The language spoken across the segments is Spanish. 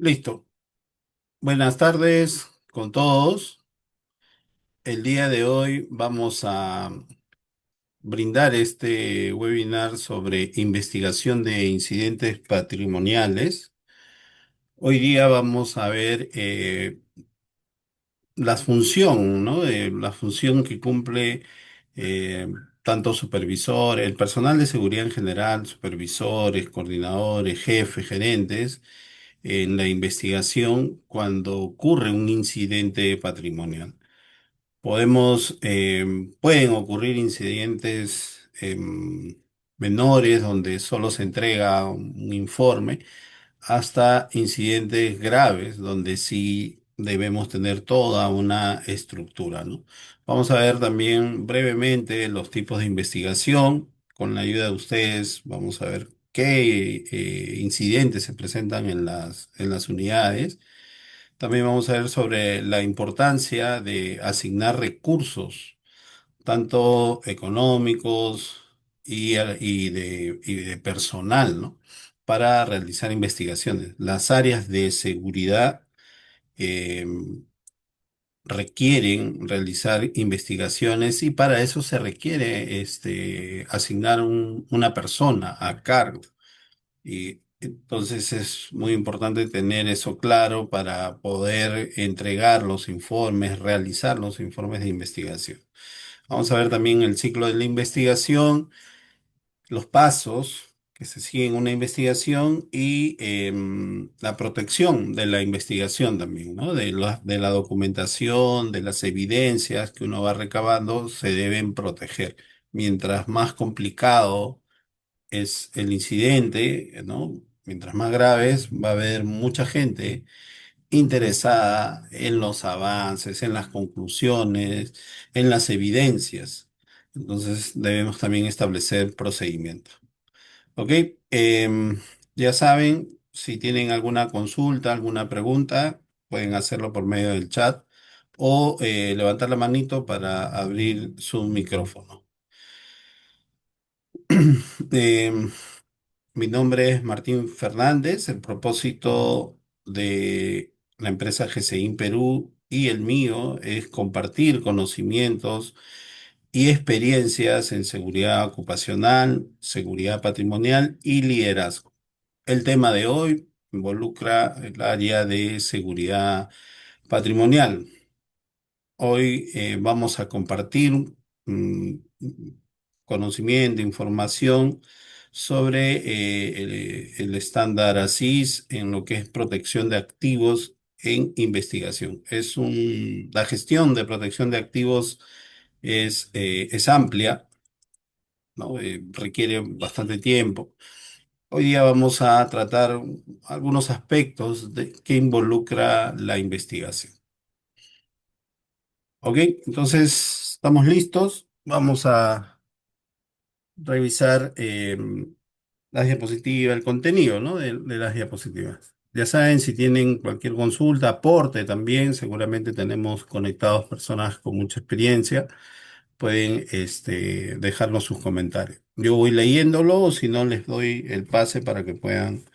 Listo. Buenas tardes con todos. El día de hoy vamos a brindar este webinar sobre investigación de incidentes patrimoniales. Hoy día vamos a ver la función, ¿no? La función que cumple eh, tanto supervisor, el personal de seguridad en general, supervisores, coordinadores, jefes, gerentes, en la investigación cuando ocurre un incidente patrimonial. Pueden ocurrir incidentes menores donde solo se entrega un informe, hasta incidentes graves donde sí debemos tener toda una estructura, ¿no? Vamos a ver también brevemente los tipos de investigación. Con la ayuda de ustedes, vamos a ver qué incidentes se presentan en las unidades. También vamos a ver sobre la importancia de asignar recursos, tanto económicos y de personal, ¿no? Para realizar investigaciones. Las áreas de seguridad eh, requieren realizar investigaciones y para eso se requiere asignar una persona a cargo. Y entonces es muy importante tener eso claro para poder entregar los informes, realizar los informes de investigación. Vamos a ver también el ciclo de la investigación, los pasos que se siguen en una investigación y la protección de la investigación también, ¿no? De la documentación, de las evidencias que uno va recabando, se deben proteger. Mientras más complicado es el incidente, ¿no? Mientras más graves, va a haber mucha gente interesada en los avances, en las conclusiones, en las evidencias. Entonces, debemos también establecer procedimientos. ¿Ok? Ya saben, si tienen alguna consulta, alguna pregunta, pueden hacerlo por medio del chat o levantar la manito para abrir su micrófono. Em, Mi nombre es Martín Fernández. El propósito de la empresa GCIN Perú y el mío es compartir conocimientos y experiencias en seguridad ocupacional, seguridad patrimonial y liderazgo. El tema de hoy involucra el área de seguridad patrimonial. Hoy vamos a compartir mm, conocimiento, información sobre el estándar ASIS en lo que es protección de activos en investigación. La gestión de protección de activos es amplia, ¿no? Requiere bastante tiempo. Hoy día vamos a tratar algunos aspectos que involucra la investigación. ¿Ok? Entonces, ¿estamos listos? Vamos a revisar las diapositivas, el contenido, ¿no? de las diapositivas. Ya saben, si tienen cualquier consulta, aporte también, seguramente tenemos conectados personas con mucha experiencia, pueden dejarnos sus comentarios. Yo voy leyéndolo, o si no, les doy el pase para que puedan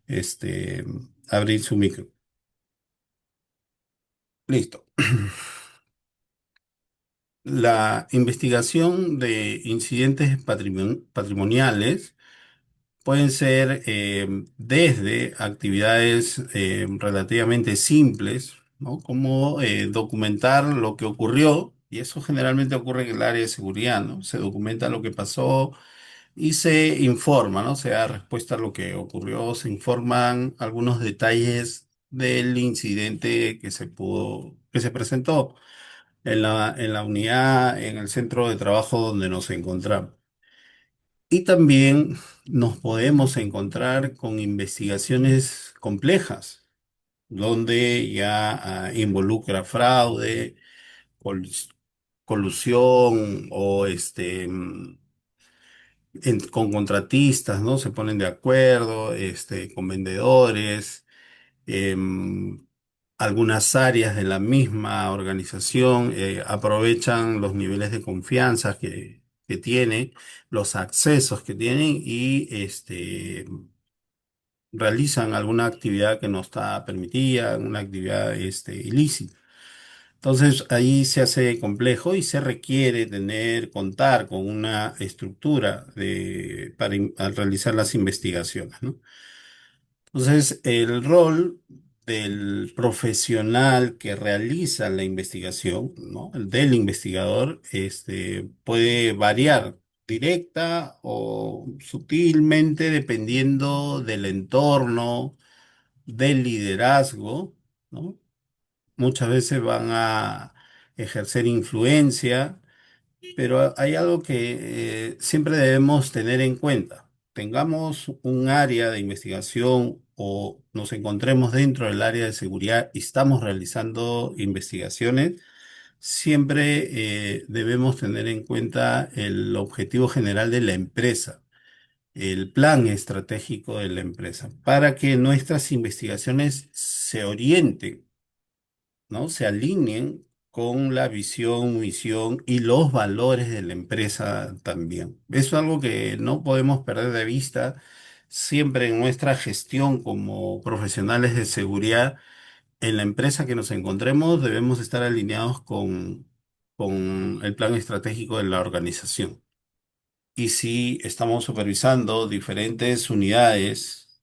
este, abrir su micro. Listo. La investigación de incidentes patrimoniales pueden ser desde actividades relativamente simples, ¿no? Como documentar lo que ocurrió, y eso generalmente ocurre en el área de seguridad, ¿no? Se documenta lo que pasó y se informa, ¿no? Se da respuesta a lo que ocurrió, se informan algunos detalles del incidente que se presentó en la unidad, en el centro de trabajo donde nos encontramos. Y también nos podemos encontrar con investigaciones complejas, donde ya involucra fraude, colus- colusión o con contratistas, ¿no? Se ponen de acuerdo, con vendedores, em, algunas áreas de la misma organización aprovechan los niveles de confianza que tiene, los accesos que tienen y realizan alguna actividad que no está permitida, una actividad ilícita. Entonces ahí se hace complejo y se requiere contar con una estructura al realizar las investigaciones, ¿no? Entonces, el rol del profesional que realiza la investigación, ¿no? El del investigador, puede variar directa o sutilmente dependiendo del entorno, del liderazgo, ¿no? Muchas veces van a ejercer influencia, pero hay algo que siempre debemos tener en cuenta. Tengamos un área de investigación o nos encontremos dentro del área de seguridad y estamos realizando investigaciones, siempre debemos tener en cuenta el objetivo general de la empresa, el plan estratégico de la empresa, para que nuestras investigaciones se orienten, ¿no? Se alineen con la visión, misión y los valores de la empresa también. Eso es algo que no podemos perder de vista siempre en nuestra gestión como profesionales de seguridad. En la empresa que nos encontremos debemos estar alineados con el plan estratégico de la organización. Y si estamos supervisando diferentes unidades,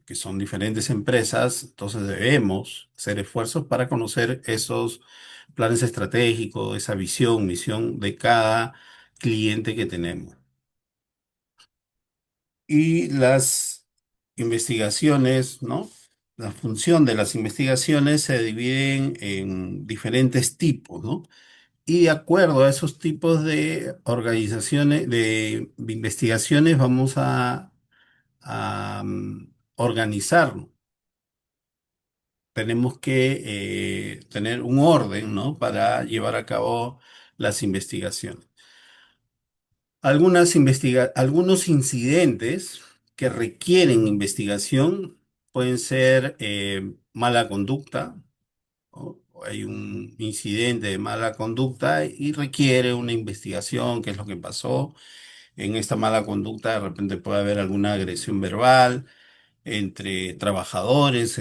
que son diferentes empresas, entonces debemos hacer esfuerzos para conocer esos planes estratégicos, esa visión, misión de cada cliente que tenemos. Y las investigaciones, ¿no? La función de las investigaciones se dividen en diferentes tipos, ¿no? Y de acuerdo a esos tipos de organizaciones, de investigaciones, vamos a organizarnos. Tenemos que tener un orden, ¿no? Para llevar a cabo las investigaciones. Algunos incidentes que requieren investigación pueden ser mala conducta, ¿no? Hay un incidente de mala conducta y requiere una investigación, qué es lo que pasó. En esta mala conducta de repente puede haber alguna agresión verbal entre trabajadores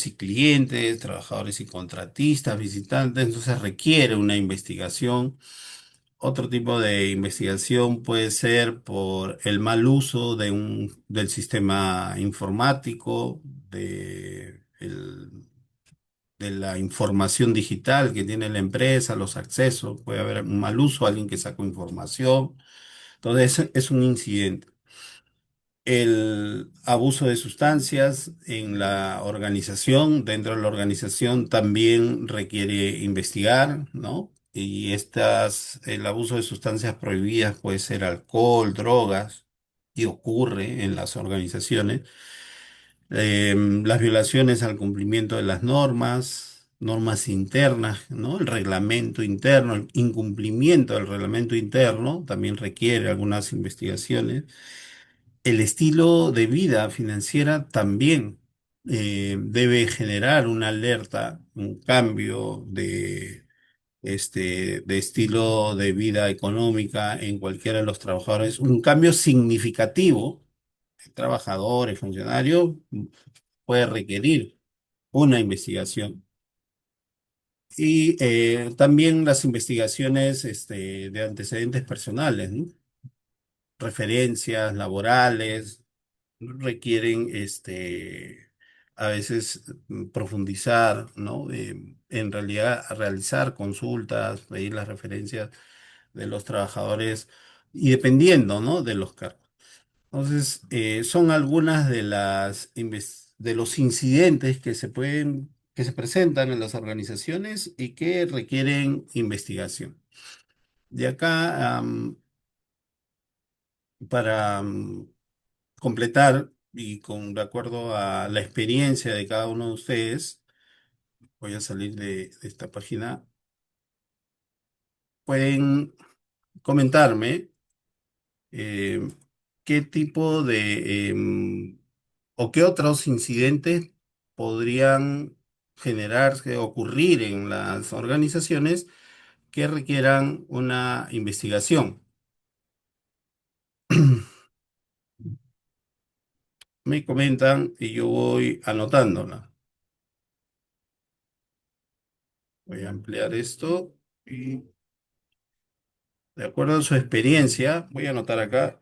y clientes, trabajadores y contratistas, visitantes, entonces requiere una investigación. Otro tipo de investigación puede ser por el mal uso del sistema informático, de la información digital que tiene la empresa, los accesos, puede haber un mal uso, alguien que sacó información. Entonces, es un incidente. El abuso de sustancias en la organización, dentro de la organización también requiere investigar, ¿no? El abuso de sustancias prohibidas puede ser alcohol, drogas, y ocurre en las organizaciones. Las violaciones al cumplimiento de las normas, normas internas, ¿no? El reglamento interno, el incumplimiento del reglamento interno también requiere algunas investigaciones. El estilo de vida financiera también debe generar una alerta, un cambio de estilo de vida económica en cualquiera de los trabajadores, un cambio significativo, trabajadores, funcionarios, puede requerir una investigación. Y también las investigaciones de antecedentes personales, ¿no? Referencias laborales requieren a veces profundizar, ¿no? En realidad realizar consultas, pedir las referencias de los trabajadores y dependiendo, ¿no? De los cargos. Entonces, son algunas de los incidentes que se presentan en las organizaciones y que requieren investigación. De acá, para completar y de acuerdo a la experiencia de cada uno de ustedes, voy a salir de esta página, pueden comentarme eh, qué tipo o qué otros incidentes podrían generarse, ocurrir en las organizaciones que requieran una investigación. me comentan y yo voy anotándola. Voy a ampliar esto y de acuerdo a su experiencia, voy a anotar acá,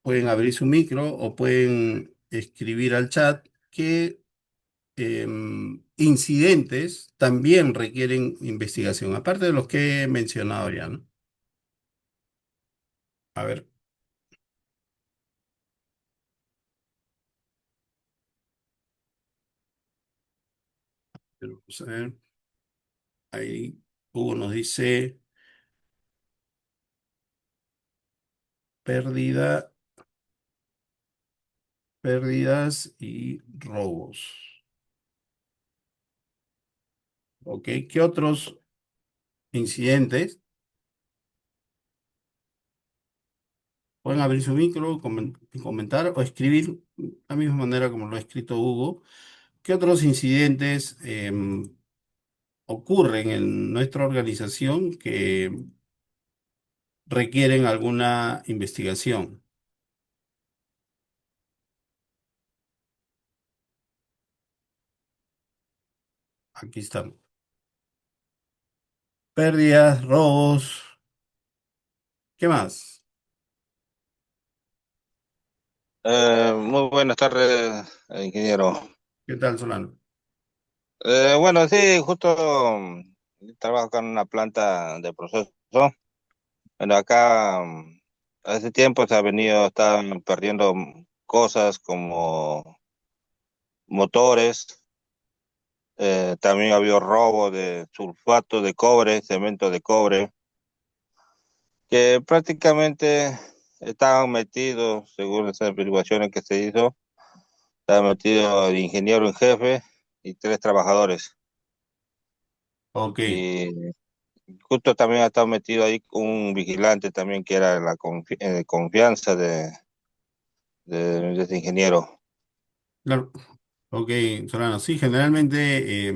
pueden abrir su micro o pueden escribir al chat que incidentes también requieren investigación, aparte de los que he mencionado ya, ¿no? A ver, vamos a ver, ahí Hugo nos dice pérdida, pérdidas y robos. ¿Ok? ¿Qué otros incidentes? Pueden abrir su micro, comentar o escribir de la misma manera como lo ha escrito Hugo. ¿Qué otros incidentes ocurren en nuestra organización que requieren alguna investigación? Aquí estamos. Pérdidas, robos. ¿Qué más? Muy buenas tardes, ingeniero. ¿Qué tal, Solano? Bueno, sí, justo trabajo acá en una planta de proceso. Bueno, acá hace tiempo se ha venido, están perdiendo cosas como motores. También ha habido robo de sulfato de cobre, cemento de cobre, que prácticamente estaban metidos, según las averiguaciones que se hizo, estaba metido el ingeniero en jefe y tres trabajadores. Ok. Y justo también ha estado metido ahí un vigilante también que era la confianza de ese ingeniero. Claro. Ok, Solano. Sí, generalmente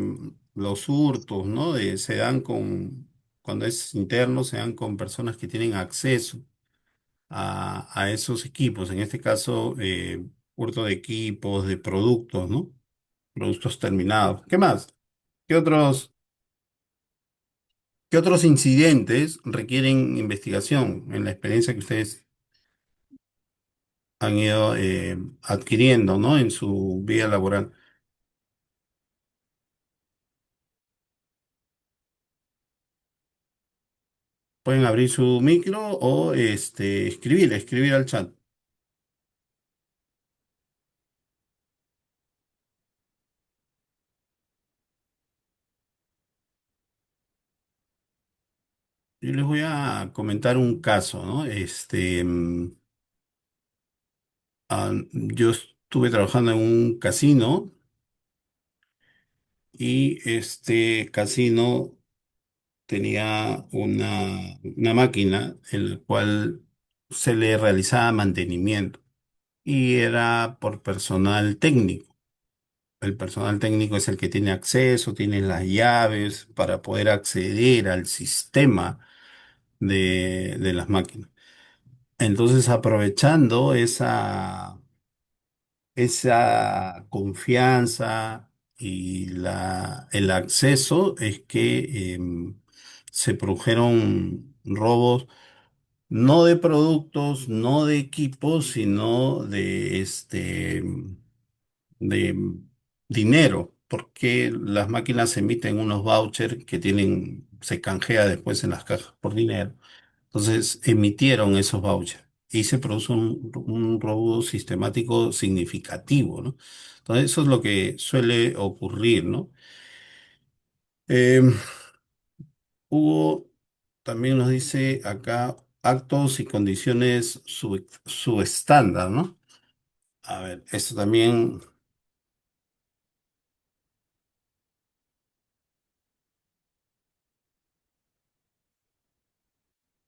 los hurtos, ¿no? Se dan cuando es interno, se dan con personas que tienen acceso a esos equipos. En este caso, hurto de equipos, de productos, ¿no? Productos terminados. ¿Qué más? ¿Qué otros, qué otros incidentes requieren investigación en la experiencia que ustedes han ido adquiriendo, ¿no? En su vida laboral? Pueden abrir su micro o escribir al chat. Yo les voy a comentar un caso, ¿no? Yo estuve trabajando en un casino y este casino tenía una máquina en la cual se le realizaba mantenimiento y era por personal técnico. El personal técnico es el que tiene acceso, tiene las llaves para poder acceder al sistema de las máquinas. Entonces, aprovechando esa confianza y el acceso, es que se produjeron robos no de productos, no de equipos, sino de dinero, porque las máquinas emiten unos vouchers que se canjea después en las cajas por dinero. Entonces emitieron esos vouchers y se produjo un robo sistemático significativo, ¿no? Entonces eso es lo que suele ocurrir, ¿no? Eh, Hugo también nos dice acá actos y condiciones subestándar, ¿no? A ver, esto también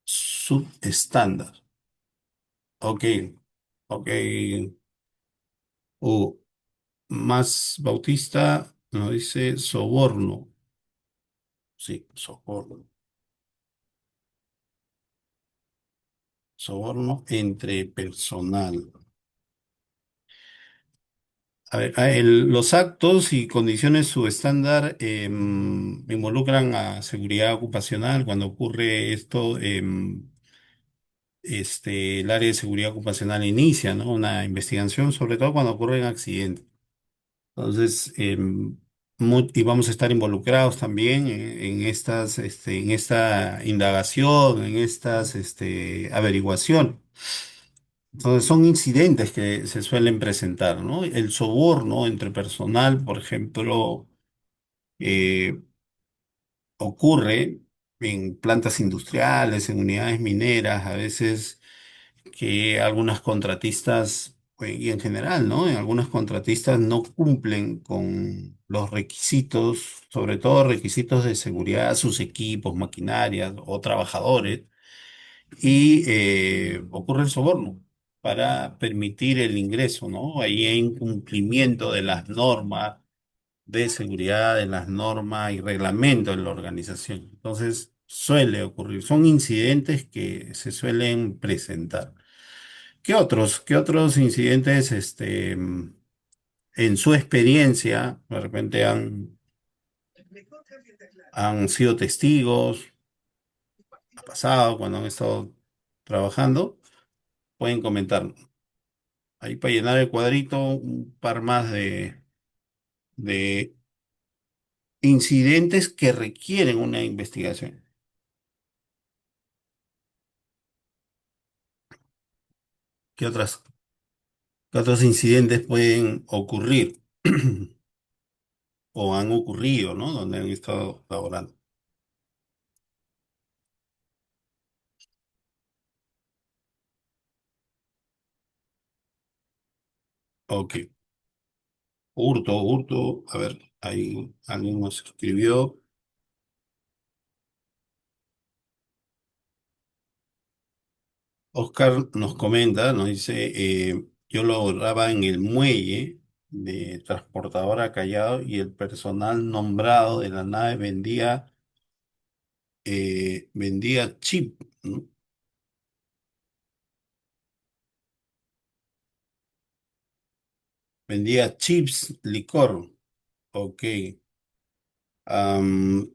subestándar. Ok, ok. Hugo, más Bautista nos dice soborno. Sí, soborno. Soborno entre personal. A ver, los actos y condiciones subestándar involucran a seguridad ocupacional. Cuando ocurre esto, el área de seguridad ocupacional inicia, ¿no? Una investigación, sobre todo cuando ocurren accidentes. Entonces, y vamos a estar involucrados también en esta indagación, en estas, averiguación. Entonces, son incidentes que se suelen presentar, ¿no? El soborno entre personal, por ejemplo, eh, ocurre en plantas industriales, en unidades mineras, a veces que algunas contratistas, y en general, ¿no? En algunas contratistas no cumplen con los requisitos, sobre todo requisitos de seguridad, sus equipos, maquinarias o trabajadores, y ocurre el soborno para permitir el ingreso, ¿no? Ahí hay incumplimiento de las normas de seguridad, de las normas y reglamentos de la organización. Entonces, suele ocurrir, son incidentes que se suelen presentar. ¿Qué otros incidentes, en su experiencia, de repente han sido testigos, ha pasado cuando han estado trabajando? Pueden comentar. Ahí para llenar el cuadrito, un par más de incidentes que requieren una investigación. ¿Qué otras, qué otros incidentes pueden ocurrir o han ocurrido, ¿no? Donde han estado laborando. Ok. Hurto. A ver, ahí alguien nos escribió. Oscar nos comenta, nos dice, yo laboraba en el muelle de transportadora Callao y el personal nombrado de la nave vendía chip, ¿no? Vendía chips, licor. Ok. Am,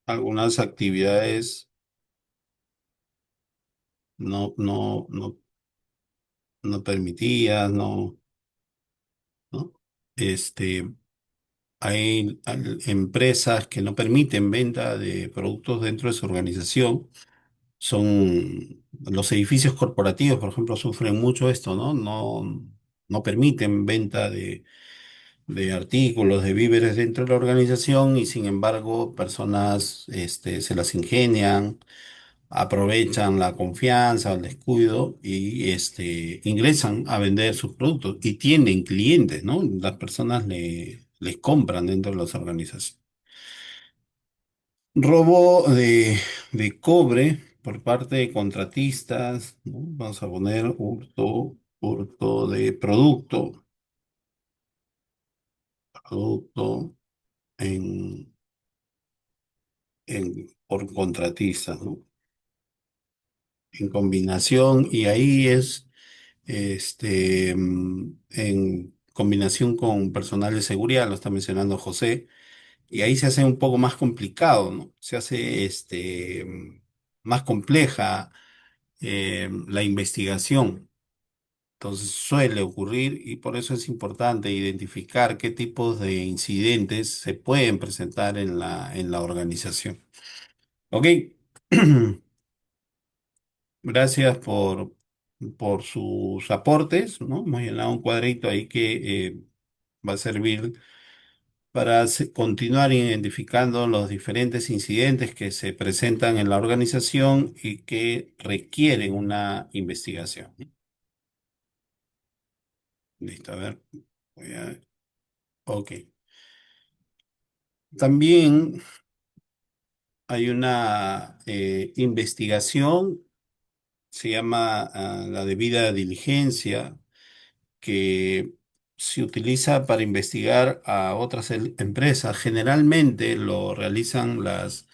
algunas actividades no permitidas, ¿no? Este, hay empresas que no permiten venta de productos dentro de su organización. Los edificios corporativos, por ejemplo, sufren mucho esto, ¿no? No permiten venta de artículos, de víveres dentro de la organización y sin embargo personas se las ingenian, aprovechan la confianza, el descuido y ingresan a vender sus productos y tienen clientes, ¿no? Las personas les compran dentro de las organizaciones. Robo de cobre por parte de contratistas, ¿no? Vamos a poner hurto de producto por contratistas, ¿no? En combinación, y ahí es en combinación con personal de seguridad, lo está mencionando José, y ahí se hace un poco más complicado, ¿no? Se hace más compleja la investigación. Entonces suele ocurrir y por eso es importante identificar qué tipos de incidentes se pueden presentar en la organización. Ok, gracias por sus aportes, ¿no? Hemos llenado un cuadrito ahí que va a servir para continuar identificando los diferentes incidentes que se presentan en la organización y que requieren una investigación. Listo, a ver. Ok. También hay una investigación, se llama la debida diligencia, que se utiliza para investigar a otras empresas. Generalmente lo realizan las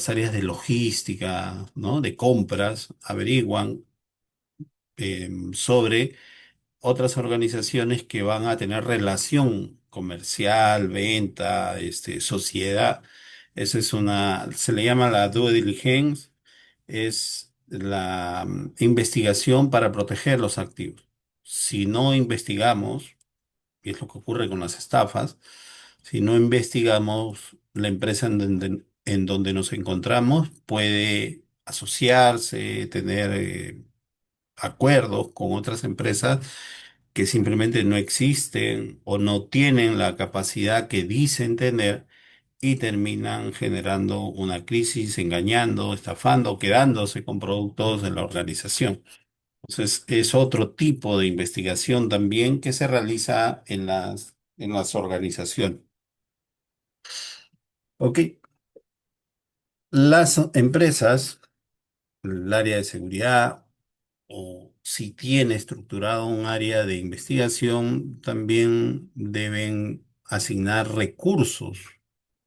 áreas de logística, ¿no? De compras, averiguan sobre otras organizaciones que van a tener relación comercial, venta, sociedad. Esa es se le llama la due diligence, es la investigación para proteger los activos. Si no investigamos, y es lo que ocurre con las estafas, si no investigamos la empresa en donde nos encontramos, puede asociarse, tener acuerdos con otras empresas que simplemente no existen o no tienen la capacidad que dicen tener y terminan generando una crisis, engañando, estafando, quedándose con productos de la organización. Entonces, es otro tipo de investigación también que se realiza en en las organizaciones. Ok, las empresas, el área de seguridad, o si tiene estructurado un área de investigación, también deben asignar recursos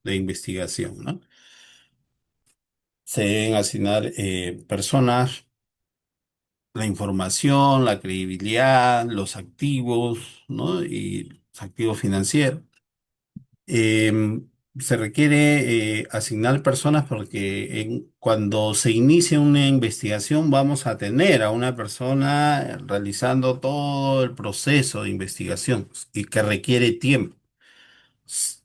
de investigación, ¿no? Se deben asignar personas, la información, la credibilidad, los activos, ¿no? Y los activos financieros. Se requiere asignar personas porque cuando se inicia una investigación vamos a tener a una persona realizando todo el proceso de investigación y que requiere tiempo. S-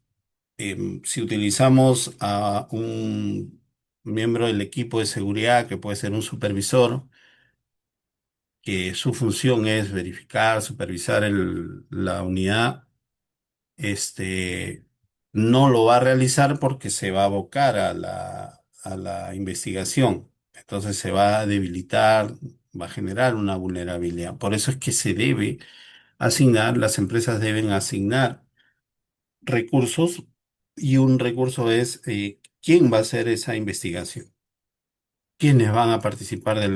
si utilizamos a un miembro del equipo de seguridad, que puede ser un supervisor, que su función es verificar, supervisar la unidad, este, no lo va a realizar porque se va a abocar a a la investigación. Entonces se va a debilitar, va a generar una vulnerabilidad. Por eso es que se debe asignar, las empresas deben asignar recursos y un recurso es quién va a hacer esa investigación, quienes van a participar de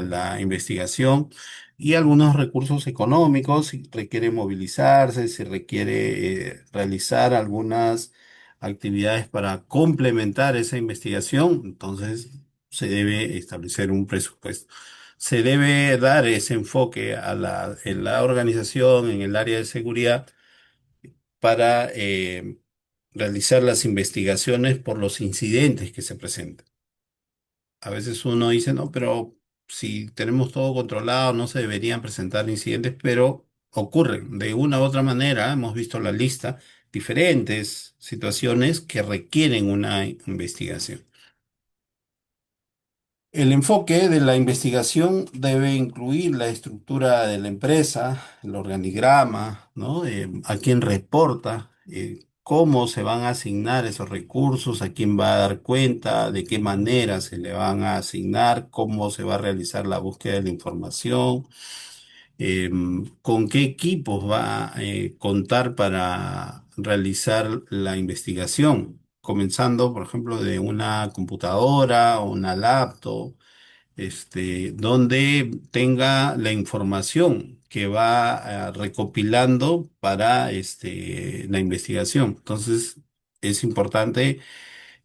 la investigación y algunos recursos económicos, si requiere movilizarse, si requiere realizar algunas actividades para complementar esa investigación, entonces se debe establecer un presupuesto. Se debe dar ese enfoque a en la organización, en el área de seguridad, para realizar las investigaciones por los incidentes que se presentan. A veces uno dice, no, pero si tenemos todo controlado, no se deberían presentar incidentes, pero ocurren de una u otra manera. Hemos visto la lista, diferentes situaciones que requieren una investigación. El enfoque de la investigación debe incluir la estructura de la empresa, el organigrama, ¿no? A quién reporta, cómo se van a asignar esos recursos, a quién va a dar cuenta, de qué manera se le van a asignar, cómo se va a realizar la búsqueda de la información, con qué equipos va a contar para realizar la investigación, comenzando, por ejemplo, de una computadora o una laptop, donde tenga la información que va recopilando para la investigación. Entonces, es importante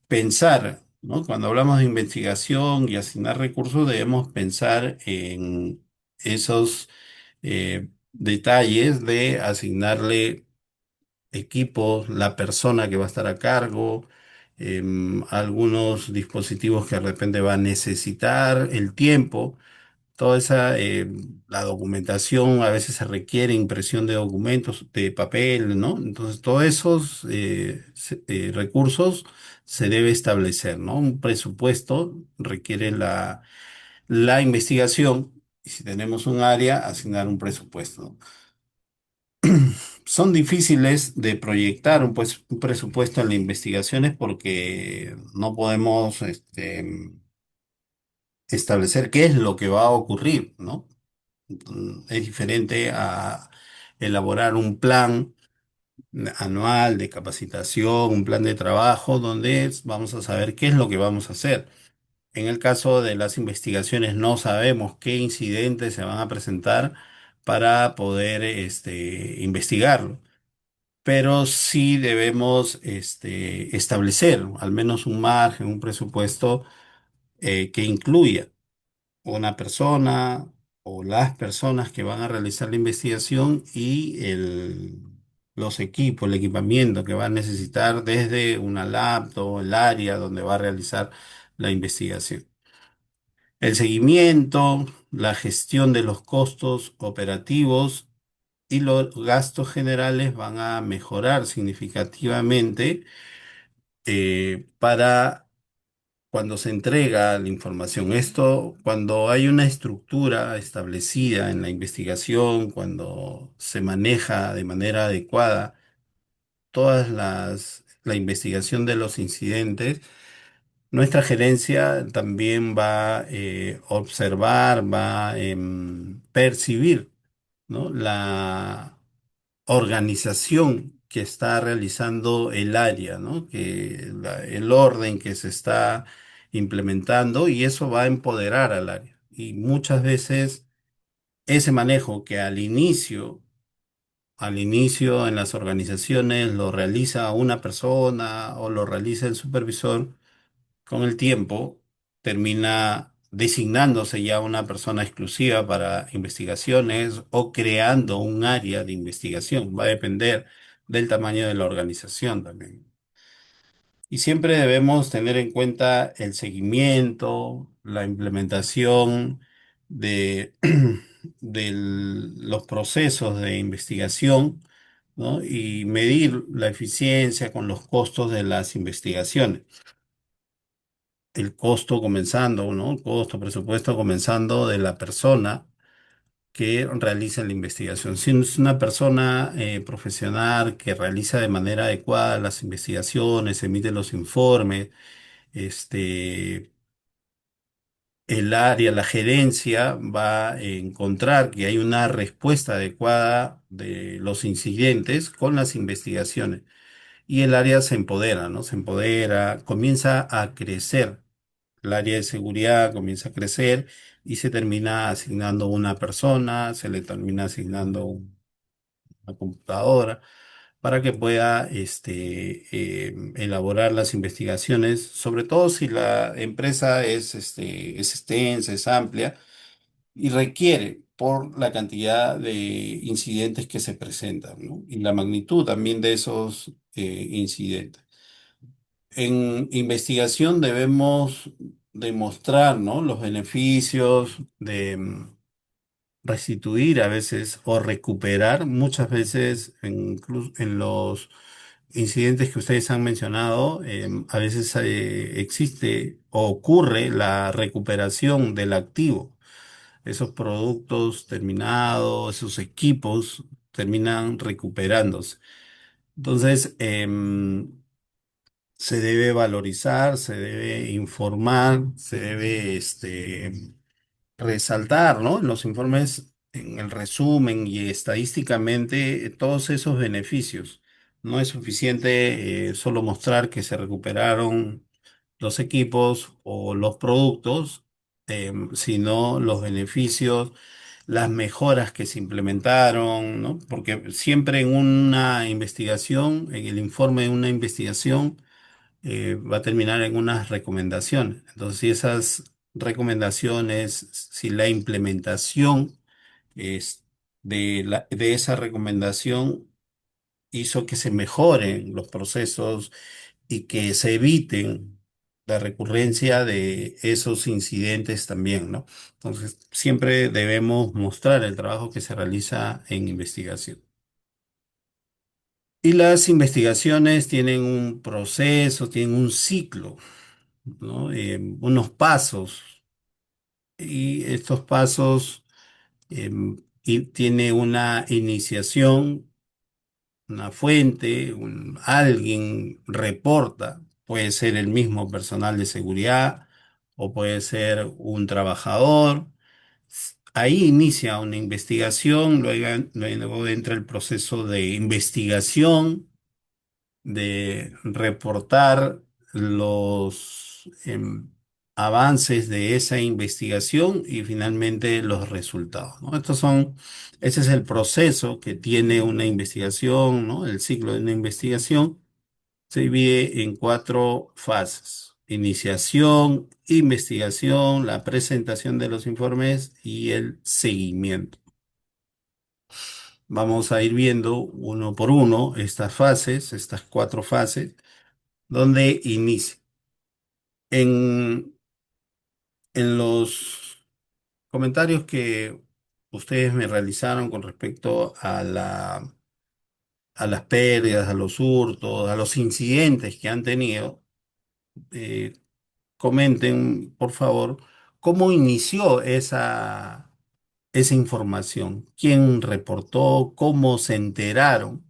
pensar, ¿no? Cuando hablamos de investigación y asignar recursos, debemos pensar en esos detalles de asignarle equipos, la persona que va a estar a cargo, algunos dispositivos que de repente va a necesitar, el tiempo. Toda esa, la documentación, a veces se requiere impresión de documentos, de papel, ¿no? Entonces, todos esos recursos se debe establecer, ¿no? Un presupuesto requiere la investigación y si tenemos un área, asignar un presupuesto. Son difíciles de proyectar un presupuesto en las investigaciones porque no podemos establecer qué es lo que va a ocurrir, ¿no? Es diferente a elaborar un plan anual de capacitación, un plan de trabajo, donde vamos a saber qué es lo que vamos a hacer. En el caso de las investigaciones, no sabemos qué incidentes se van a presentar para poder investigarlo, pero sí debemos establecer al menos un margen, un presupuesto que incluya una persona. o las personas que van a realizar la investigación y los equipos, el equipamiento que va a necesitar desde una laptop, el área donde va a realizar la investigación. El seguimiento, la gestión de los costos operativos y los gastos generales van a mejorar significativamente para cuando se entrega la información. Esto, cuando hay una estructura establecida en la investigación, cuando se maneja de manera adecuada la investigación de los incidentes, nuestra gerencia también va a observar, va a percibir, ¿no? La organización que está realizando el área, ¿no? El orden que se está implementando y eso va a empoderar al área. Y muchas veces ese manejo que al inicio en las organizaciones lo realiza una persona o lo realiza el supervisor, con el tiempo termina designándose ya una persona exclusiva para investigaciones o creando un área de investigación. Va a depender del tamaño de la organización también. Y siempre debemos tener en cuenta el seguimiento, la implementación de, los procesos de investigación, ¿no? Y medir la eficiencia con los costos de las investigaciones. El costo comenzando, ¿no? Costo, presupuesto comenzando de la persona que realiza la investigación. Si es una persona profesional que realiza de manera adecuada las investigaciones, emite los informes, este, el área, la gerencia va a encontrar que hay una respuesta adecuada de los incidentes con las investigaciones. Y el área se empodera, ¿no? Se empodera, comienza a crecer. El área de seguridad comienza a crecer y se termina asignando una persona, se le termina asignando una computadora para que pueda elaborar las investigaciones, sobre todo si la empresa es extensa, es amplia y requiere por la cantidad de incidentes que se presentan, ¿no? Y la magnitud también de esos incidentes. En investigación debemos demostrar, ¿no? Los beneficios de restituir a veces o recuperar, muchas veces incluso en los incidentes que ustedes han mencionado, a veces existe o ocurre la recuperación del activo. Esos productos terminados, esos equipos terminan recuperándose. Entonces, se debe valorizar, se debe informar, se debe resaltar, ¿no? En los informes, en el resumen y estadísticamente, todos esos beneficios. No es suficiente solo mostrar que se recuperaron los equipos o los productos, sino los beneficios, las mejoras que se implementaron, ¿no? Porque siempre en una investigación, en el informe de una investigación, va a terminar en unas recomendaciones. Entonces, si esas recomendaciones, si la implementación es de esa recomendación hizo que se mejoren los procesos y que se eviten la recurrencia de esos incidentes también, ¿no? Entonces, siempre debemos mostrar el trabajo que se realiza en investigación. Y las investigaciones tienen un proceso, tienen un ciclo, ¿no? Unos pasos. Y estos pasos y tiene una iniciación, una fuente, alguien reporta, puede ser el mismo personal de seguridad o puede ser un trabajador. Ahí inicia una investigación, luego entra el proceso de investigación de reportar los avances de esa investigación y finalmente los resultados, ¿no? Ese es el proceso que tiene una investigación, ¿no? El ciclo de una investigación se divide en cuatro fases. iniciación, investigación, la presentación de los informes y el seguimiento. Vamos a ir viendo uno por uno estas fases, estas cuatro fases, donde inicia. En, en los comentarios que ustedes me realizaron con respecto a las pérdidas, a los hurtos, a los incidentes que han tenido, eh, comenten, por favor, cómo inició esa información, quién reportó, cómo se enteraron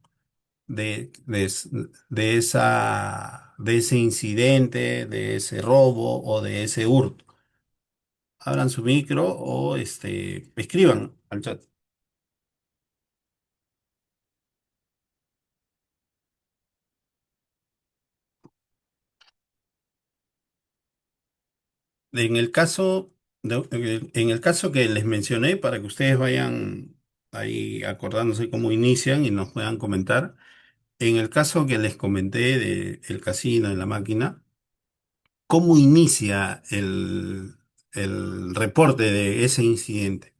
de ese incidente, de ese robo o de ese hurto. Abran su micro o escriban al chat. En el caso, en el caso que les mencioné, para que ustedes vayan ahí acordándose cómo inician y nos puedan comentar, en el caso que les comenté del casino en la máquina, ¿cómo inicia el reporte de ese incidente?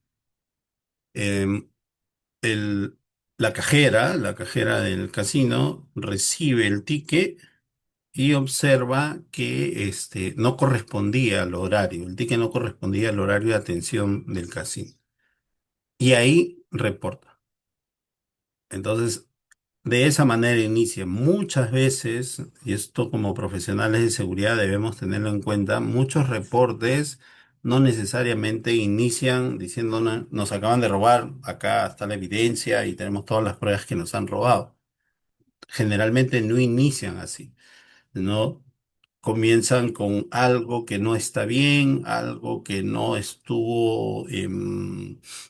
Em, el- la cajera del casino recibe el ticket y observa que no correspondía al horario, el ticket no correspondía al horario de atención del casino. Y ahí reporta. Entonces, de esa manera inicia. Muchas veces, y esto como profesionales de seguridad debemos tenerlo en cuenta, muchos reportes no necesariamente inician diciendo nos acaban de robar, acá está la evidencia y tenemos todas las pruebas que nos han robado". Generalmente no inician así, ¿no? Comienzan con algo que no está bien, algo que no estuvo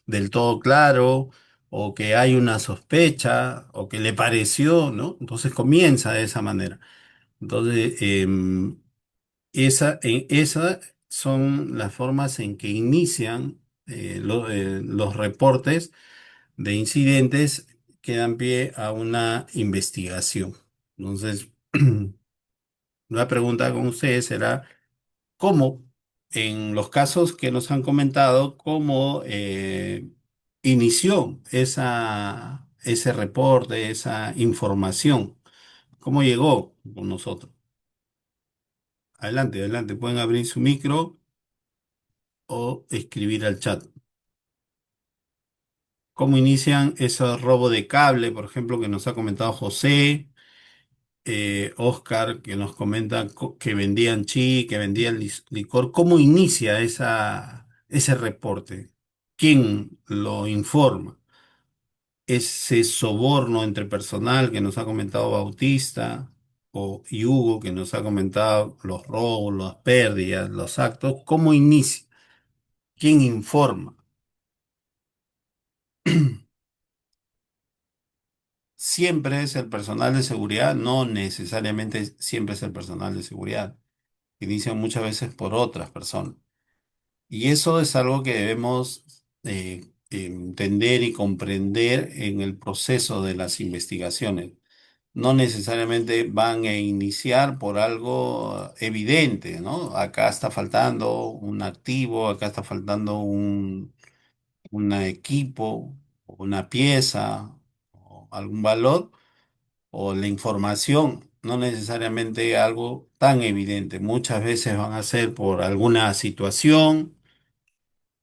del todo claro, o que hay una sospecha, o que le pareció, ¿no? Entonces comienza de esa manera. Entonces, esa son las formas en que inician los reportes de incidentes que dan pie a una investigación. Entonces, la pregunta con ustedes será, ¿cómo, en los casos que nos han comentado, cómo inició ese reporte, esa información? ¿Cómo llegó con nosotros? Adelante, adelante, pueden abrir su micro o escribir al chat. ¿Cómo inician ese robo de cable, por ejemplo, que nos ha comentado José? Oscar, que nos comenta que vendían que vendían licor. ¿Cómo inicia ese reporte? ¿Quién lo informa? Ese soborno entre personal que nos ha comentado Bautista y Hugo, que nos ha comentado los robos, las pérdidas, los actos. ¿Cómo inicia? ¿Quién informa? ¿Siempre es el personal de seguridad? No necesariamente siempre es el personal de seguridad. Inician muchas veces por otras personas. Y eso es algo que debemos entender y comprender en el proceso de las investigaciones. No necesariamente van a iniciar por algo evidente, ¿no? Acá está faltando un activo, acá está faltando un equipo, una pieza, o algún valor, o la información, no necesariamente algo tan evidente. Muchas veces van a ser por alguna situación,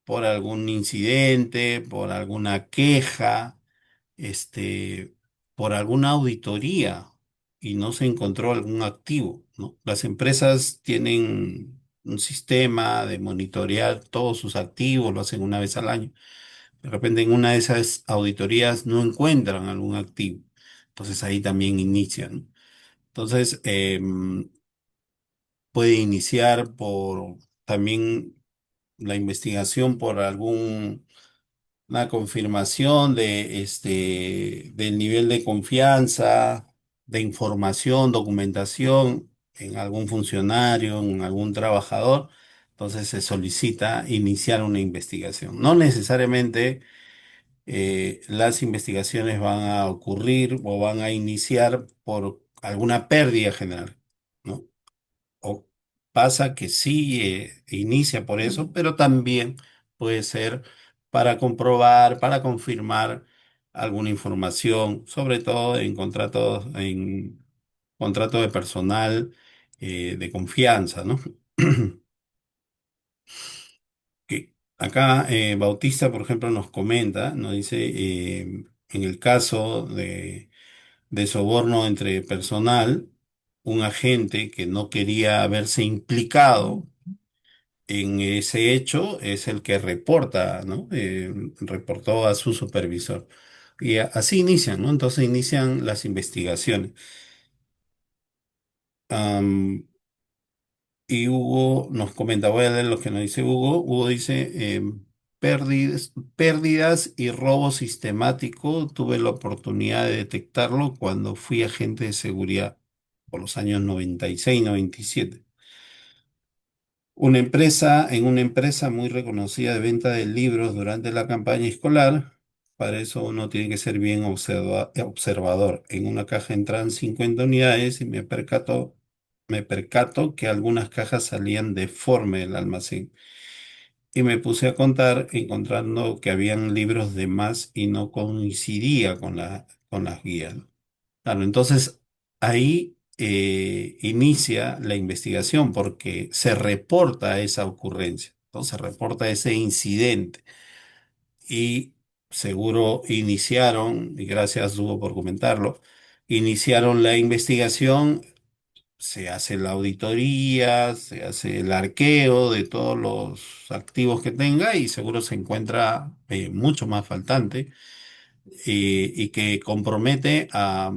por algún incidente, por alguna queja, este, por alguna auditoría y no se encontró algún activo, ¿no? Las empresas tienen un sistema de monitorear todos sus activos, lo hacen una vez al año. De repente en una de esas auditorías no encuentran algún activo. Entonces ahí también inician. Entonces, puede iniciar por también la investigación por una confirmación del nivel de confianza, de información, documentación en algún funcionario, en algún trabajador. Entonces se solicita iniciar una investigación. No necesariamente las investigaciones van a ocurrir o van a iniciar por alguna pérdida general, ¿no? pasa que sí inicia por eso, pero también puede ser para comprobar, para confirmar alguna información, sobre todo en contratos de personal de confianza, ¿no? Que acá Bautista, por ejemplo, nos comenta, nos dice, en el caso de soborno entre personal, un agente que no quería verse implicado en ese hecho es el que reporta, ¿no? Reportó a su supervisor. Y así inician, ¿no? Entonces inician las investigaciones. Y Hugo nos comenta, voy a leer lo que nos dice Hugo. Hugo dice, pérdidas y robo sistemático. Tuve la oportunidad de detectarlo cuando fui agente de seguridad por los años 96, 97. En una empresa muy reconocida de venta de libros durante la campaña escolar. Para eso uno tiene que ser bien observador. En una caja entraban 50 unidades y me percato que algunas cajas salían deforme del almacén. Y me puse a contar, encontrando que habían libros de más y no coincidía con las guías. Claro, entonces ahí inicia la investigación porque se reporta esa ocurrencia, ¿no? Se reporta ese incidente y seguro iniciaron, y gracias Hugo por comentarlo, iniciaron la investigación, se hace la auditoría, se hace el arqueo de todos los activos que tenga y seguro se encuentra mucho más faltante y que compromete a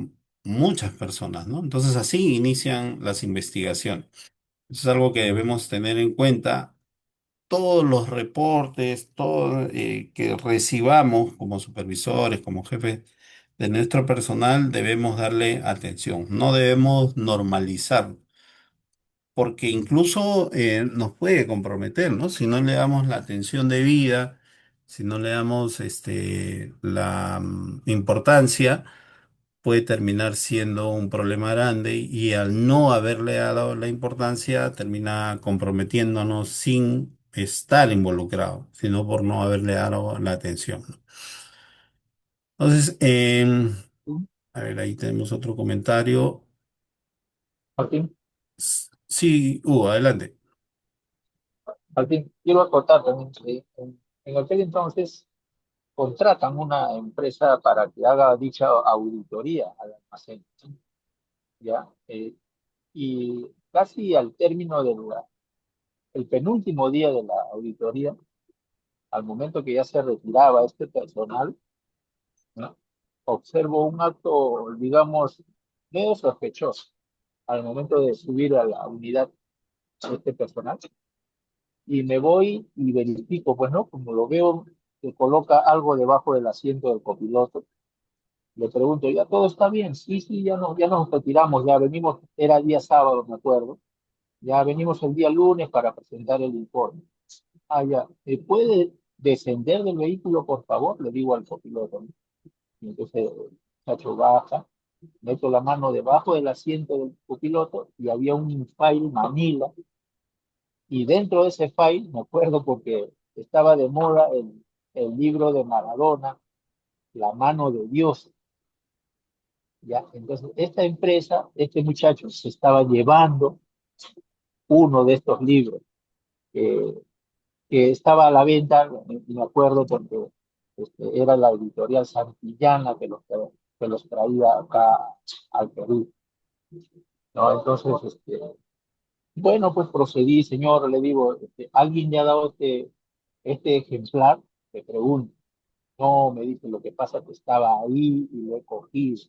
muchas personas, ¿no? Entonces así inician las investigaciones. Eso es algo que debemos tener en cuenta. Todos los reportes, todo que recibamos como supervisores, como jefes de nuestro personal, debemos darle atención. No debemos normalizar, porque incluso nos puede comprometer, ¿no? Si no le damos la atención debida, si no le damos la importancia, puede terminar siendo un problema grande y al no haberle dado la importancia termina comprometiéndonos sin estar involucrado, sino por no haberle dado la atención, ¿no? Entonces, a ver, ahí tenemos otro comentario. Martín, Sí, Hugo, adelante. Martín, quiero acotar también que en aquel entonces contratan una empresa para que haga dicha auditoría al almacén, ¿ya? Y casi al término el penúltimo día de la auditoría, al momento que ya se retiraba este personal, ¿no? Observo un acto, digamos, medio sospechoso al momento de subir a la unidad este personal. Y me voy y verifico, pues no, como lo veo, que coloca algo debajo del asiento del copiloto. Le pregunto, ¿ya todo está bien? Sí, sí, ya, no, ya nos retiramos, ya venimos, era día sábado, me acuerdo. Ya venimos el día lunes para presentar el informe. Ah, ya, ¿me puede descender del vehículo, por favor? Le digo al copiloto, ¿no? Y entonces el muchacho baja, meto la mano debajo del asiento del copiloto y había un file Manila. Y dentro de ese file, me acuerdo porque estaba de moda el libro de Maradona, La mano de Dios. ¿Ya? Entonces, esta empresa, este muchacho se estaba llevando uno de estos libros eh, que estaba a la venta, me acuerdo porque era la editorial Santillana que los traía acá al Perú, ¿no? Entonces, bueno, pues procedí, señor, le digo, ¿alguien le ha dado este ejemplar? Le pregunto. No, me dice, lo que pasa es que estaba ahí y lo he cogido.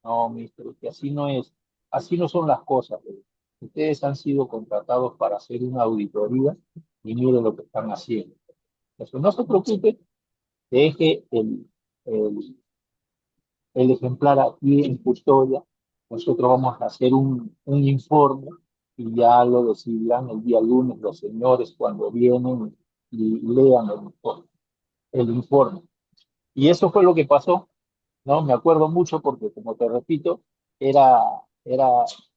No, mister, que así no es, así no son las cosas. Le digo. Ustedes han sido contratados para hacer una auditoría y miren lo que están haciendo. Entonces, no se preocupe, deje el, el ejemplar aquí en custodia. Nosotros vamos a hacer un informe y ya lo decidirán el día lunes los señores cuando vienen y lean el informe. Y eso fue lo que pasó. ¿No? Me acuerdo mucho porque, como te repito, era Era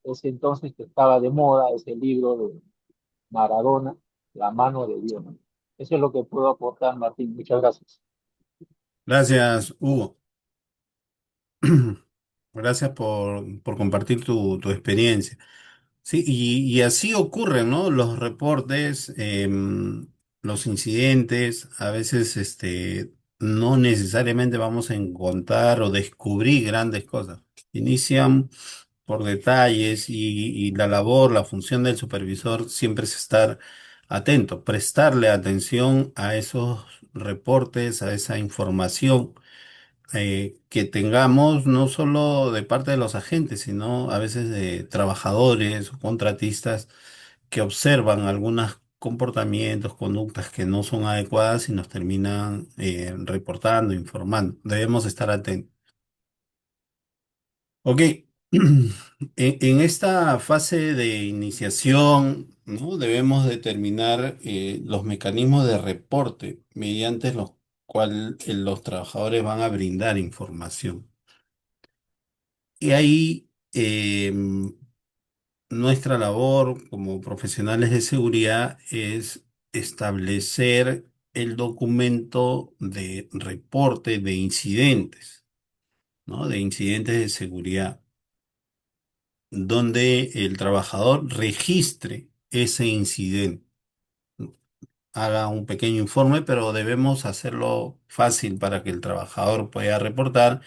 ese entonces que estaba de moda ese libro de Maradona, La mano de Dios, ¿no? Eso es lo que puedo aportar, Martín. Muchas gracias. Gracias, Hugo. Gracias por compartir tu experiencia. Sí, y así ocurren, ¿no? Los reportes, los incidentes, a veces no necesariamente vamos a encontrar o descubrir grandes cosas. Inician por detalles y la labor, la función del supervisor siempre es estar atento, prestarle atención a esos reportes, a esa información que tengamos no solo de parte de los agentes, sino a veces de trabajadores o contratistas que observan algunos comportamientos, conductas que no son adecuadas y nos terminan reportando, informando. Debemos estar atentos. Ok, en esta fase de iniciación, ¿no? Debemos determinar los mecanismos de reporte mediante los cuales los trabajadores van a brindar información. Y ahí nuestra labor como profesionales de seguridad es establecer el documento de reporte de incidentes, ¿no? De incidentes de seguridad, donde el trabajador registre ese incidente, haga un pequeño informe, pero debemos hacerlo fácil para que el trabajador pueda reportar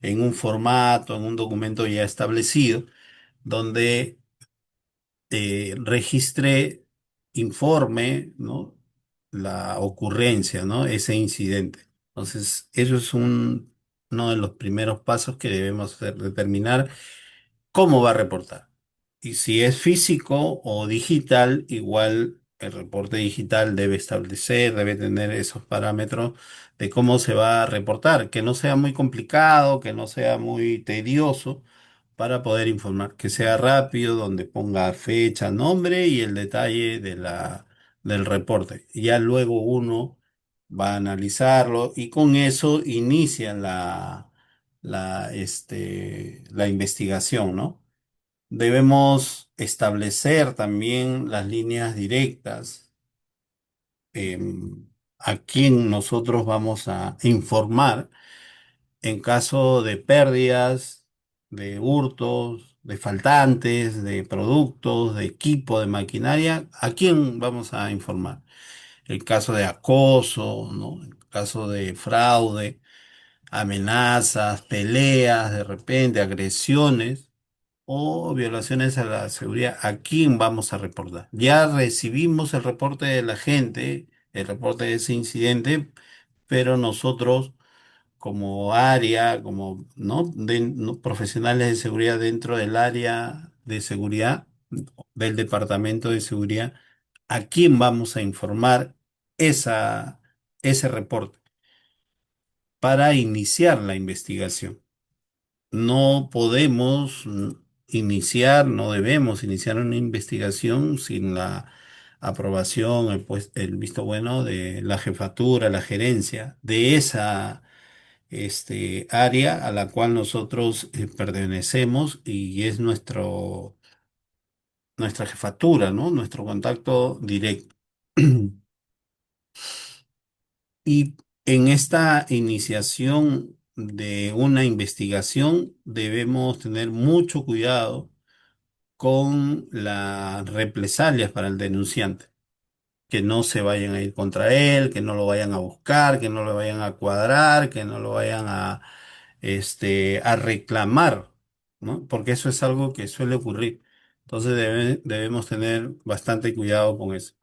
en un formato, en un documento ya establecido donde registre, informe, ¿no? La ocurrencia, ¿no? Ese incidente. Entonces, eso es uno de los primeros pasos que debemos hacer, determinar cómo va a reportar. Y si es físico o digital, igual el reporte digital debe establecer, debe tener esos parámetros de cómo se va a reportar, que no sea muy complicado, que no sea muy tedioso para poder informar, que sea rápido, donde ponga fecha, nombre y el detalle del reporte. Ya luego uno va a analizarlo y con eso inicia la investigación, ¿no? Debemos establecer también las líneas directas a quién nosotros vamos a informar en caso de pérdidas, de hurtos, de faltantes, de productos, de equipo, de maquinaria, ¿a quién vamos a informar? El caso de acoso, ¿no? El caso de fraude, amenazas, peleas, de repente, agresiones o violaciones a la seguridad, ¿a quién vamos a reportar? Ya recibimos el reporte de la gente, el reporte de ese incidente, pero nosotros como área, como ¿no? Profesionales de seguridad dentro del área de seguridad, del departamento de seguridad, ¿a quién vamos a informar ese reporte para iniciar la investigación? No podemos iniciar, no debemos iniciar una investigación sin la aprobación, el visto bueno de la jefatura, la gerencia de esa área a la cual nosotros pertenecemos y es nuestra jefatura, ¿no? Nuestro contacto directo. Y en esta iniciación de una investigación debemos tener mucho cuidado con las represalias para el denunciante, que no se vayan a ir contra él, que no lo vayan a buscar, que no lo vayan a cuadrar, que no lo vayan a reclamar, ¿no? Porque eso es algo que suele ocurrir. Entonces debemos tener bastante cuidado con eso.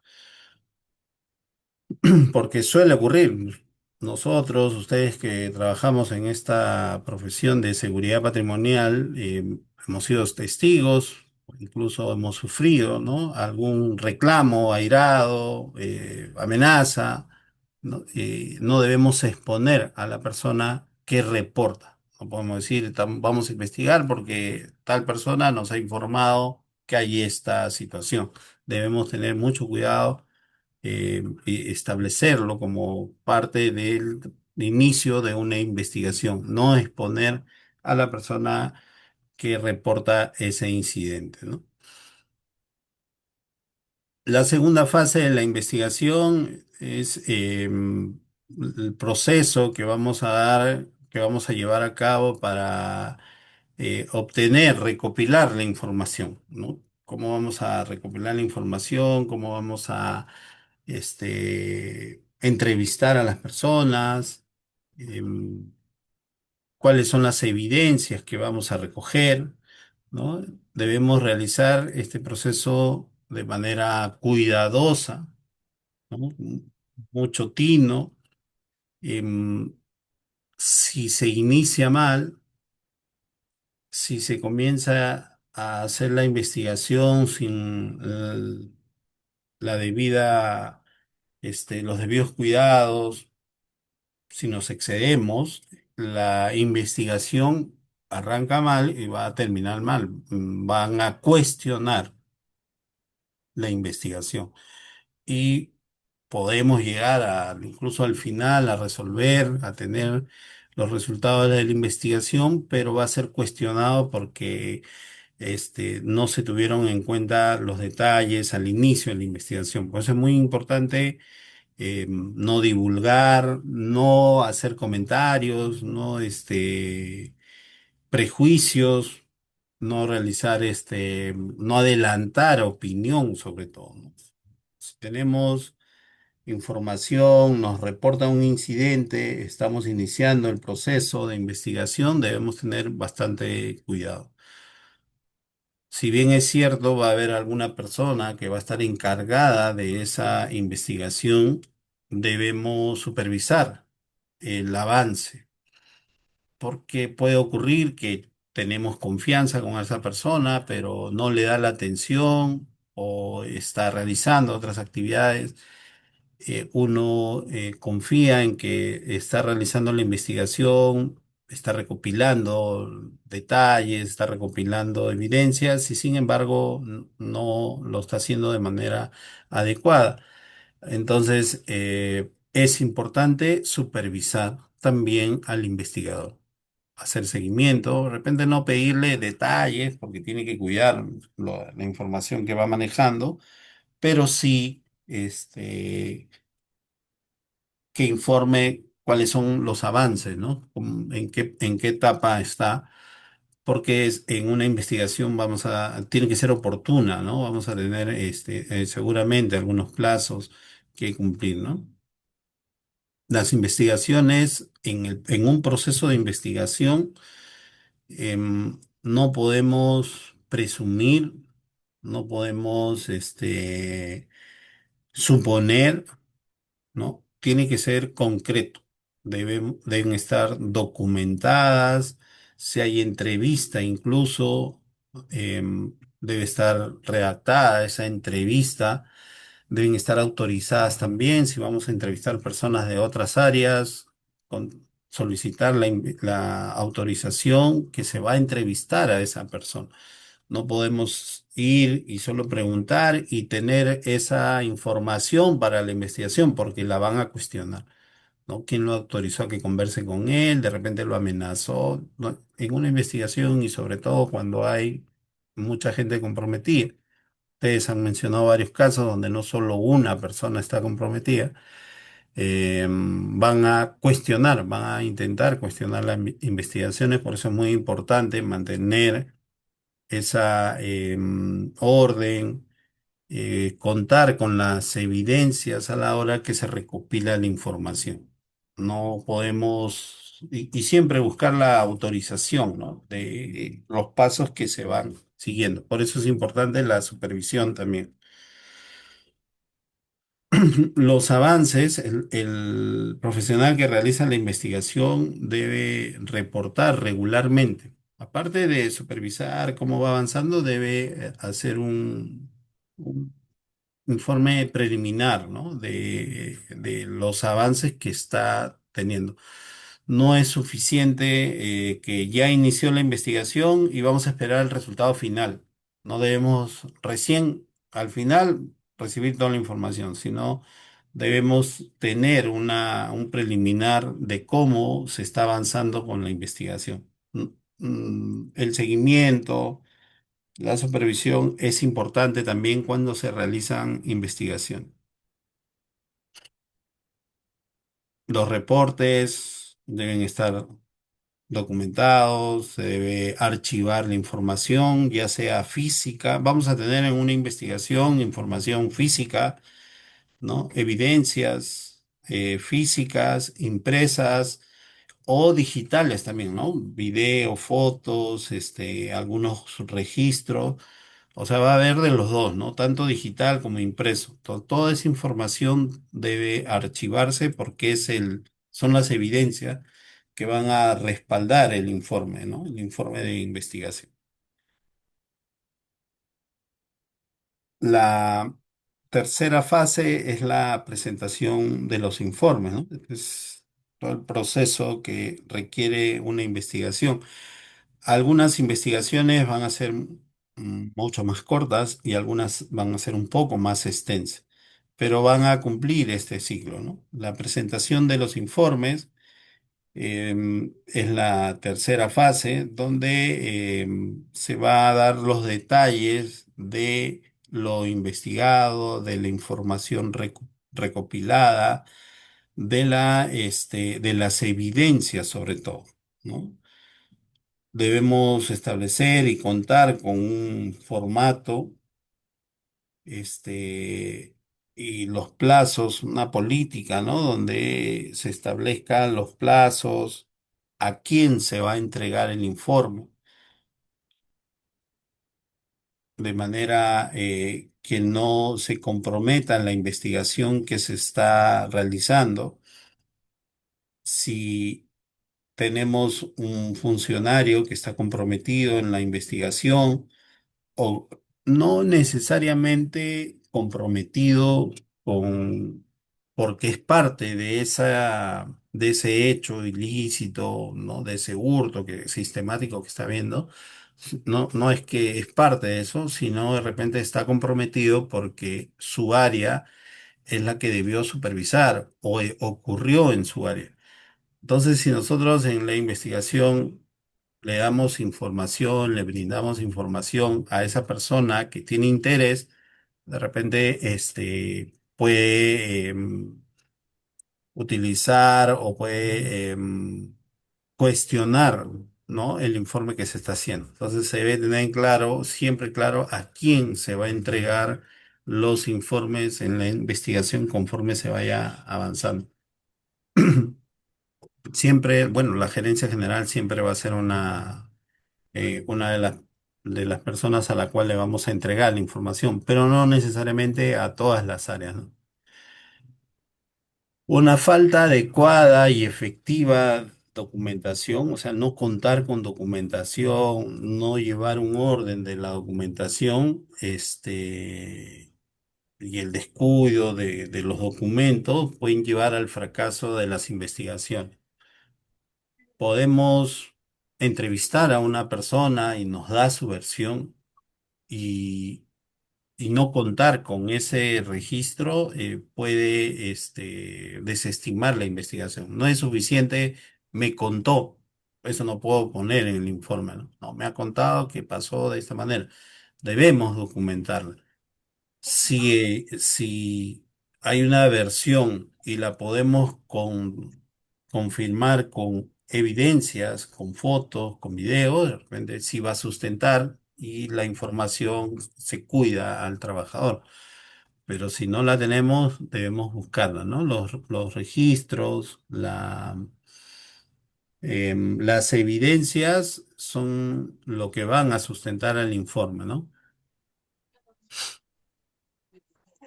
Porque suele ocurrir. Nosotros, ustedes que trabajamos en esta profesión de seguridad patrimonial, hemos sido testigos, incluso hemos sufrido, ¿no? Algún reclamo airado, amenaza, ¿no? No debemos exponer a la persona que reporta. No podemos decir, vamos a investigar porque tal persona nos ha informado que hay esta situación". Debemos tener mucho cuidado y establecerlo como parte del inicio de una investigación, no exponer a la persona que reporta ese incidente, ¿no? La segunda fase de la investigación es el proceso que vamos a dar, que vamos a llevar a cabo para obtener, recopilar la información, ¿no? ¿Cómo vamos a recopilar la información? ¿Cómo vamos a entrevistar a las personas? Em, ¿Cuáles son las evidencias que vamos a recoger? ¿No? Debemos realizar este proceso de manera cuidadosa, ¿no? Mucho tino. Em, si se inicia mal, si se comienza a hacer la investigación sin la debida, los debidos cuidados, si nos excedemos, la investigación arranca mal y va a terminar mal. Van a cuestionar la investigación y podemos llegar incluso al final a resolver, a tener los resultados de la investigación, pero va a ser cuestionado porque no se tuvieron en cuenta los detalles al inicio de la investigación. Por eso es muy importante no divulgar, no hacer comentarios, no prejuicios, no realizar no adelantar opinión sobre todo, ¿no? Si tenemos información, nos reporta un incidente, estamos iniciando el proceso de investigación, debemos tener bastante cuidado. Si bien es cierto, va a haber alguna persona que va a estar encargada de esa investigación, debemos supervisar el avance, porque puede ocurrir que tenemos confianza con esa persona, pero no le da la atención o está realizando otras actividades. Uno confía en que está realizando la investigación, está recopilando detalles, está recopilando evidencias y sin embargo no lo está haciendo de manera adecuada. Entonces, es importante supervisar también al investigador, hacer seguimiento, de repente no pedirle detalles porque tiene que cuidar la información que va manejando, pero sí, que informe cuáles son los avances, ¿no? En qué etapa está, porque en una investigación tiene que ser oportuna, ¿no? Vamos a tener seguramente algunos plazos que cumplir, ¿no? Las investigaciones, en un proceso de investigación, no podemos presumir, no podemos suponer, ¿no? Tiene que ser concreto. Deben estar documentadas. Si hay entrevista, incluso debe estar redactada esa entrevista. Deben estar autorizadas también. Si vamos a entrevistar personas de otras áreas, solicitar la autorización que se va a entrevistar a esa persona. No podemos ir y solo preguntar y tener esa información para la investigación porque la van a cuestionar, ¿no? ¿Quién lo autorizó a que converse con él? De repente lo amenazó, ¿no? En una investigación y sobre todo cuando hay mucha gente comprometida. Ustedes han mencionado varios casos donde no solo una persona está comprometida. Van a cuestionar, van a intentar cuestionar las investigaciones, por eso es muy importante mantener esa orden, contar con las evidencias a la hora que se recopila la información. No podemos, y siempre buscar la autorización, ¿no? De los pasos que se van siguiendo. Por eso es importante la supervisión también. Los avances, el profesional que realiza la investigación debe reportar regularmente. Aparte de supervisar cómo va avanzando, debe hacer un informe preliminar, ¿no? De los avances que está teniendo. No es suficiente que ya inició la investigación y vamos a esperar el resultado final. No debemos recién al final recibir toda la información, sino debemos tener un preliminar de cómo se está avanzando con la investigación. el seguimiento, la supervisión es importante también cuando se realizan investigaciones. Los reportes deben estar documentados, se debe archivar la información, ya sea física. Vamos a tener en una investigación información física, ¿no? Evidencias físicas, impresas o digitales también, ¿no? Video, fotos, algunos registros. O sea, va a haber de los dos, ¿no? Tanto digital como impreso. Toda esa información debe archivarse porque son las evidencias que van a respaldar el informe, ¿no? El informe de investigación. La tercera fase es la presentación de los informes, ¿no? Es todo el proceso que requiere una investigación. Algunas investigaciones van a ser mucho más cortas y algunas van a ser un poco más extensas, pero van a cumplir este ciclo, ¿no? La presentación de los informes es la tercera fase donde se va a dar los detalles de lo investigado, de la información recopilada, de las evidencias sobre todo, ¿no? Debemos establecer y contar con un formato, este, y los plazos, una política, ¿no? Donde se establezcan los plazos, a quién se va a entregar el informe, de manera que no se comprometa en la investigación que se está realizando. Si tenemos un funcionario que está comprometido en la investigación, o no necesariamente comprometido con, porque es parte de ese hecho ilícito, ¿no? De ese hurto sistemático que está habiendo. No, no es que es parte de eso, sino de repente está comprometido porque su área es la que debió supervisar o ocurrió en su área. Entonces, si nosotros en la investigación le damos información, le brindamos información a esa persona que tiene interés, de repente puede utilizar o puede cuestionar, ¿no? El informe que se está haciendo. Entonces se debe tener claro, siempre claro, a quién se va a entregar los informes en la investigación conforme se vaya avanzando. Siempre, bueno, la gerencia general siempre va a ser una de las personas a la cual le vamos a entregar la información, pero no necesariamente a todas las áreas, ¿no? Una falta adecuada y efectiva documentación, o sea, no contar con documentación, no llevar un orden de la documentación, y el descuido de los documentos pueden llevar al fracaso de las investigaciones. Podemos entrevistar a una persona y nos da su versión y, y no contar con ese registro puede desestimar la investigación. No es suficiente, me contó, eso no puedo poner en el informe, ¿no? No, me ha contado que pasó de esta manera. Debemos documentarla. Si hay una versión y la podemos confirmar con evidencias, con fotos, con videos, de repente sí va a sustentar y la información se cuida al trabajador. Pero si no la tenemos, debemos buscarla, ¿no? Los registros, las evidencias son lo que van a sustentar el informe, ¿no?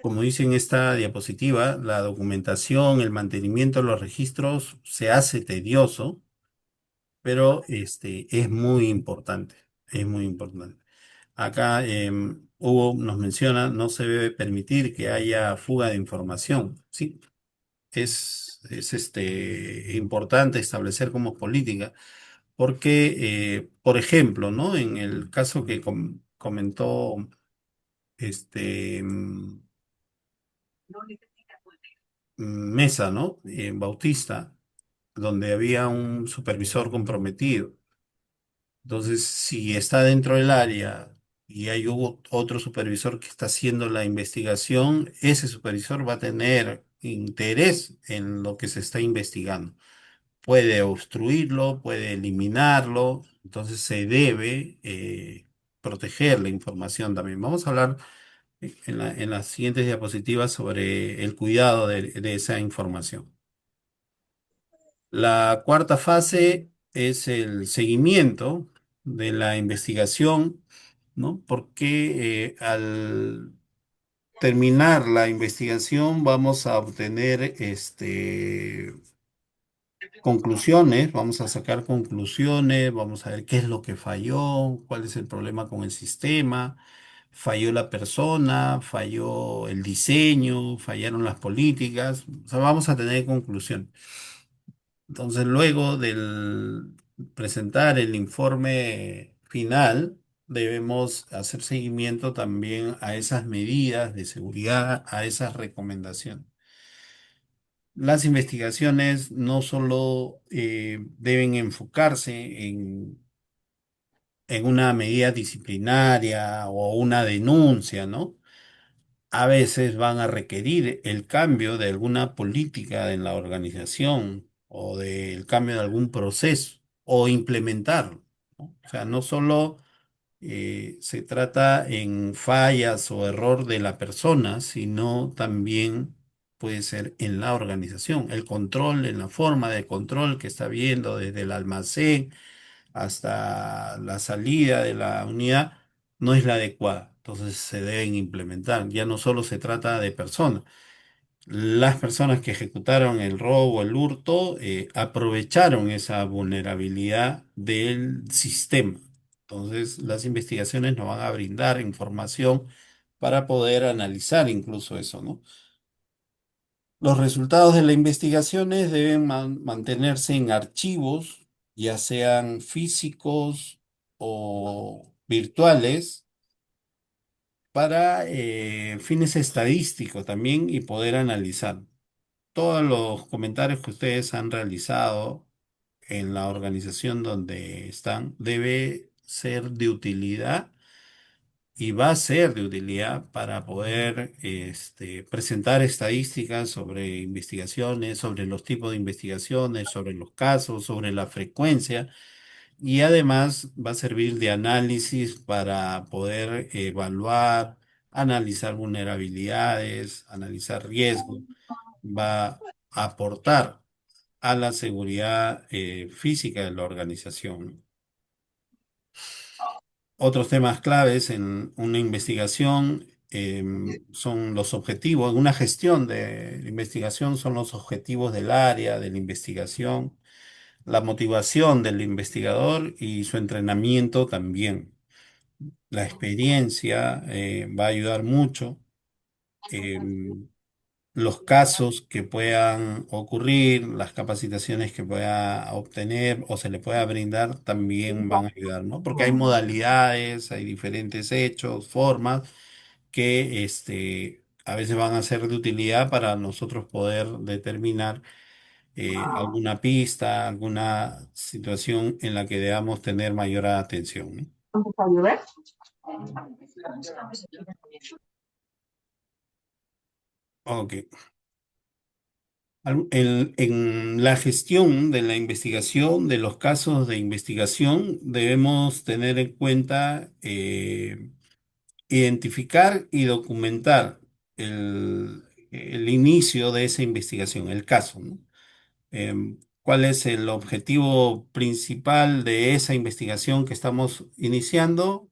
Como dice en esta diapositiva, la documentación, el mantenimiento de los registros se hace tedioso, pero es muy importante, es muy importante. Acá Hugo nos menciona, no se debe permitir que haya fuga de información. Sí, es importante establecer como política, porque, por ejemplo, ¿no? En el caso que comentó este. Mesa, ¿no? En Bautista, donde había un supervisor comprometido. Entonces, si está dentro del área y hay otro supervisor que está haciendo la investigación, ese supervisor va a tener interés en lo que se está investigando. Puede obstruirlo, puede eliminarlo, entonces se debe proteger la información también. Vamos a hablar en las siguientes diapositivas sobre el cuidado de esa información. La cuarta fase es el seguimiento de la investigación, ¿no? Porque al terminar la investigación vamos a obtener conclusiones, vamos a sacar conclusiones, vamos a ver qué es lo que falló, cuál es el problema con el sistema, falló la persona, falló el diseño, fallaron las políticas, o sea, vamos a tener conclusiones. Entonces, luego del presentar el informe final, debemos hacer seguimiento también a esas medidas de seguridad, a esas recomendaciones. Las investigaciones no solo deben enfocarse en una medida disciplinaria o una denuncia, ¿no? A veces van a requerir el cambio de alguna política en la organización o del cambio de algún proceso o implementarlo, ¿no? O sea, no solo se trata en fallas o error de la persona, sino también puede ser en la organización, el control, en la forma de control que está viendo desde el almacén hasta la salida de la unidad no es la adecuada. Entonces se deben implementar. Ya no solo se trata de personas. Las personas que ejecutaron el robo, el hurto, aprovecharon esa vulnerabilidad del sistema. Entonces, las investigaciones nos van a brindar información para poder analizar incluso eso, ¿no? Los resultados de las investigaciones deben mantenerse en archivos, ya sean físicos o virtuales, para fines estadísticos también y poder analizar. Todos los comentarios que ustedes han realizado en la organización donde están debe ser de utilidad y va a ser de utilidad para poder presentar estadísticas sobre investigaciones, sobre los tipos de investigaciones, sobre los casos, sobre la frecuencia y además va a servir de análisis para poder evaluar, analizar vulnerabilidades, analizar riesgos, va a aportar a la seguridad física de la organización. Otros temas claves en una investigación son los objetivos. En una gestión de investigación son los objetivos del área de la investigación, la motivación del investigador y su entrenamiento también. La experiencia va a ayudar mucho. em, los casos que puedan ocurrir, las capacitaciones que pueda obtener o se le pueda brindar también van a ayudar, ¿no? Porque hay modalidades, hay diferentes hechos, formas que a veces van a ser de utilidad para nosotros poder determinar alguna pista, alguna situación en la que debamos tener mayor atención, ¿no? Ok. En la gestión de la investigación, de los casos de investigación, debemos tener en cuenta identificar y documentar el inicio de esa investigación, el caso, ¿no? ¿Cuál es el objetivo principal de esa investigación que estamos iniciando?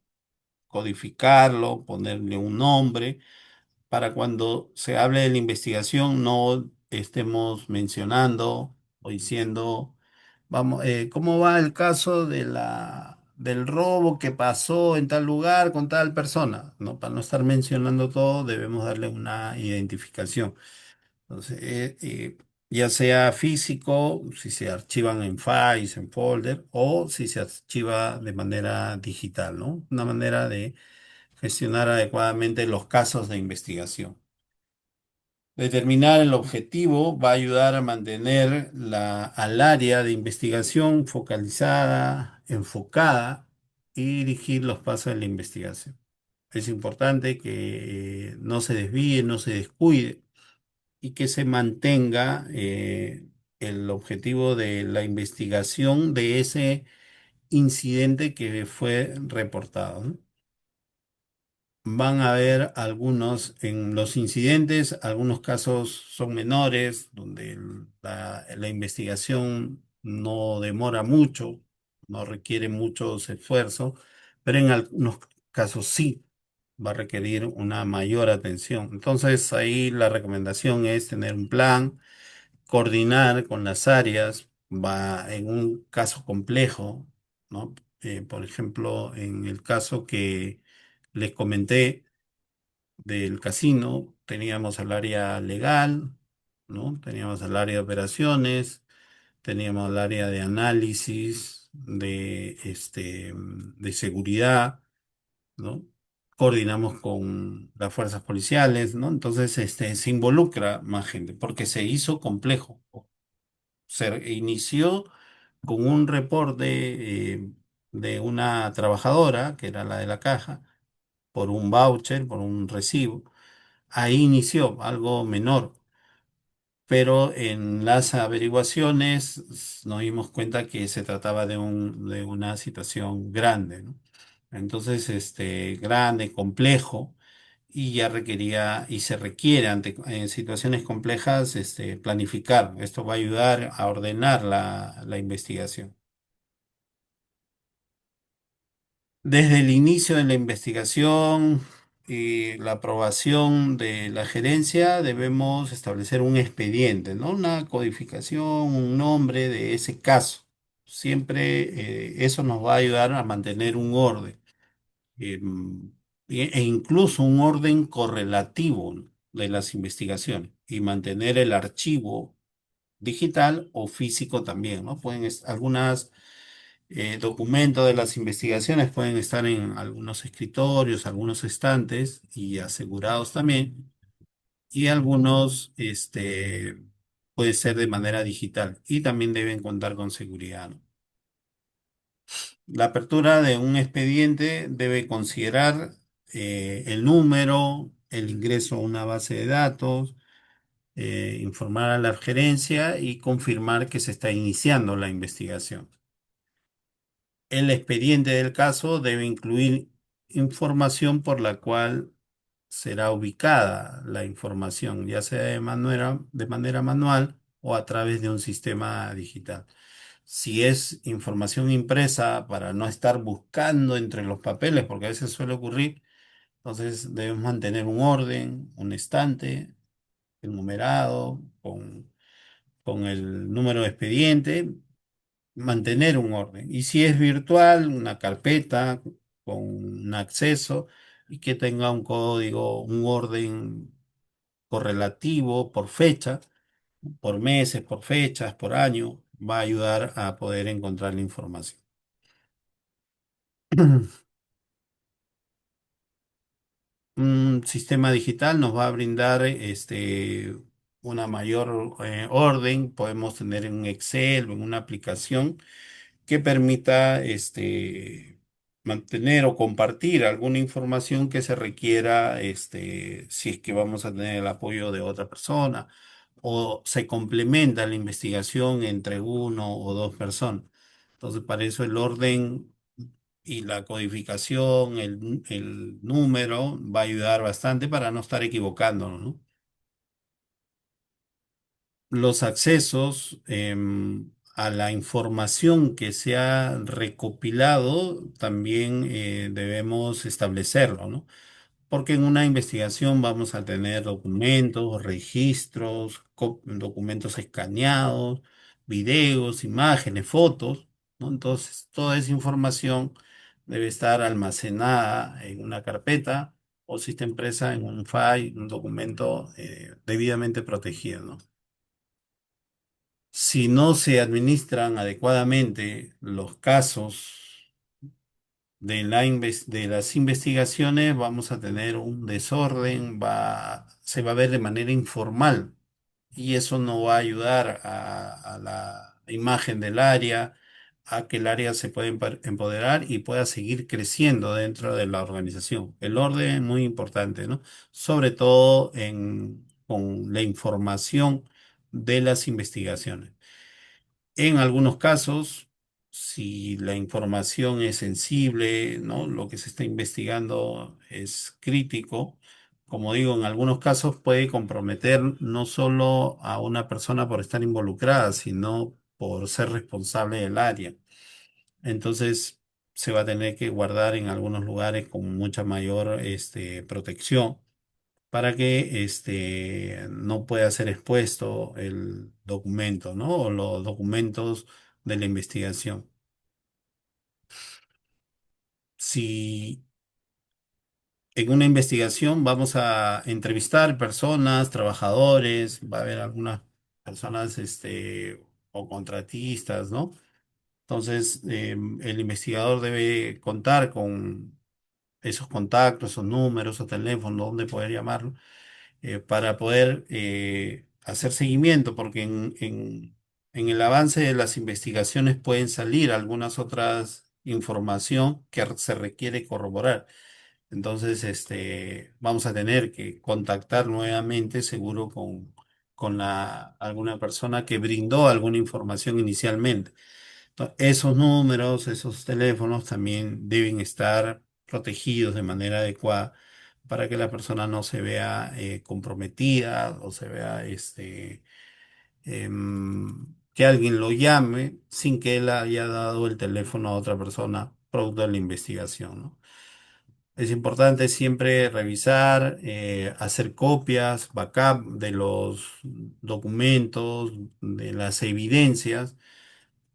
Codificarlo, ponerle un nombre para cuando se hable de la investigación no estemos mencionando o diciendo, vamos, ¿cómo va el caso del robo que pasó en tal lugar con tal persona? ¿No? Para no estar mencionando todo, debemos darle una identificación. Entonces, ya sea físico, si se archivan en files, en folder, o si se archiva de manera digital, ¿no? Una manera de gestionar adecuadamente los casos de investigación. Determinar el objetivo va a ayudar a mantener al área de investigación focalizada enfocada y dirigir los pasos de la investigación. Es importante que no se desvíe, no se descuide y que se mantenga el objetivo de la investigación de ese incidente que fue reportado, ¿no? Van a haber algunos en los incidentes, algunos casos son menores, donde la investigación no demora mucho, no requiere muchos esfuerzos, pero en algunos casos sí va a requerir una mayor atención. Entonces ahí la recomendación es tener un plan, coordinar con las áreas, va en un caso complejo, ¿no? Por ejemplo, en el caso que les comenté, del casino, teníamos el área legal, ¿no? Teníamos el área de operaciones, teníamos el área de análisis, de seguridad, ¿no? Coordinamos con las fuerzas policiales, ¿no? Entonces, se involucra más gente, porque se hizo complejo. Se inició con un reporte de una trabajadora, que era la de la caja, por un voucher, por un recibo. Ahí inició algo menor, pero en las averiguaciones nos dimos cuenta que se trataba de una situación grande, ¿no? Entonces, grande, complejo, y ya requería y se requiere en situaciones complejas, planificar. Esto va a ayudar a ordenar la investigación. Desde el inicio de la investigación y la aprobación de la gerencia, debemos establecer un expediente, ¿no? Una codificación, un nombre de ese caso. Siempre eso nos va a ayudar a mantener un orden, em, e incluso un orden correlativo, ¿no?, de las investigaciones y mantener el archivo digital o físico también, ¿no? Algunas documentos de las investigaciones pueden estar en algunos escritorios, algunos estantes y asegurados también, y algunos, puede ser de manera digital y también deben contar con seguridad, ¿no? La apertura de un expediente debe considerar el número, el ingreso a una base de datos, informar a la gerencia y confirmar que se está iniciando la investigación. El expediente del caso debe incluir información por la cual será ubicada la información, ya sea de manera manual o a través de un sistema digital. Si es información impresa, para no estar buscando entre los papeles, porque a veces suele ocurrir, entonces debemos mantener un orden, un estante enumerado con el número de expediente, mantener un orden. Y si es virtual, una carpeta con un acceso y que tenga un código, un orden correlativo por fecha, por meses, por fechas, por año, va a ayudar a poder encontrar la información. Un sistema digital nos va a brindar una mayor orden. Podemos tener en un Excel o en una aplicación que permita mantener o compartir alguna información que se requiera, si es que vamos a tener el apoyo de otra persona o se complementa la investigación entre uno o dos personas. Entonces, para eso el orden y la codificación, el número, va a ayudar bastante para no estar equivocándonos, ¿no? Los accesos a la información que se ha recopilado también debemos establecerlo, ¿no? Porque en una investigación vamos a tener documentos, registros, documentos escaneados, videos, imágenes, fotos, ¿no? Entonces, toda esa información debe estar almacenada en una carpeta o si está impresa en un file, un documento debidamente protegido, ¿no? Si no se administran adecuadamente los casos de las investigaciones, vamos a tener un desorden, se va a ver de manera informal y eso no va a ayudar a la imagen del área, a que el área se pueda empoderar y pueda seguir creciendo dentro de la organización. El orden es muy importante, ¿no? Sobre todo con la información de las investigaciones. En algunos casos, si la información es sensible, ¿no? Lo que se está investigando es crítico. Como digo, en algunos casos puede comprometer no solo a una persona por estar involucrada, sino por ser responsable del área. Entonces, se va a tener que guardar en algunos lugares con mucha mayor protección para que no pueda ser expuesto el documento, ¿no? O los documentos de la investigación. Si en una investigación vamos a entrevistar personas, trabajadores, va a haber algunas personas o contratistas, ¿no? Entonces, el investigador debe contar con esos contactos, esos números o teléfonos, donde poder llamarlo para poder hacer seguimiento, porque en el avance de las investigaciones pueden salir algunas otras información que se requiere corroborar. Entonces, vamos a tener que contactar nuevamente, seguro, con alguna persona que brindó alguna información inicialmente. Esos números, esos teléfonos también deben estar protegidos de manera adecuada para que la persona no se vea comprometida o se vea que alguien lo llame sin que él haya dado el teléfono a otra persona producto de la investigación, ¿no? Es importante siempre revisar, hacer copias, backup de los documentos, de las evidencias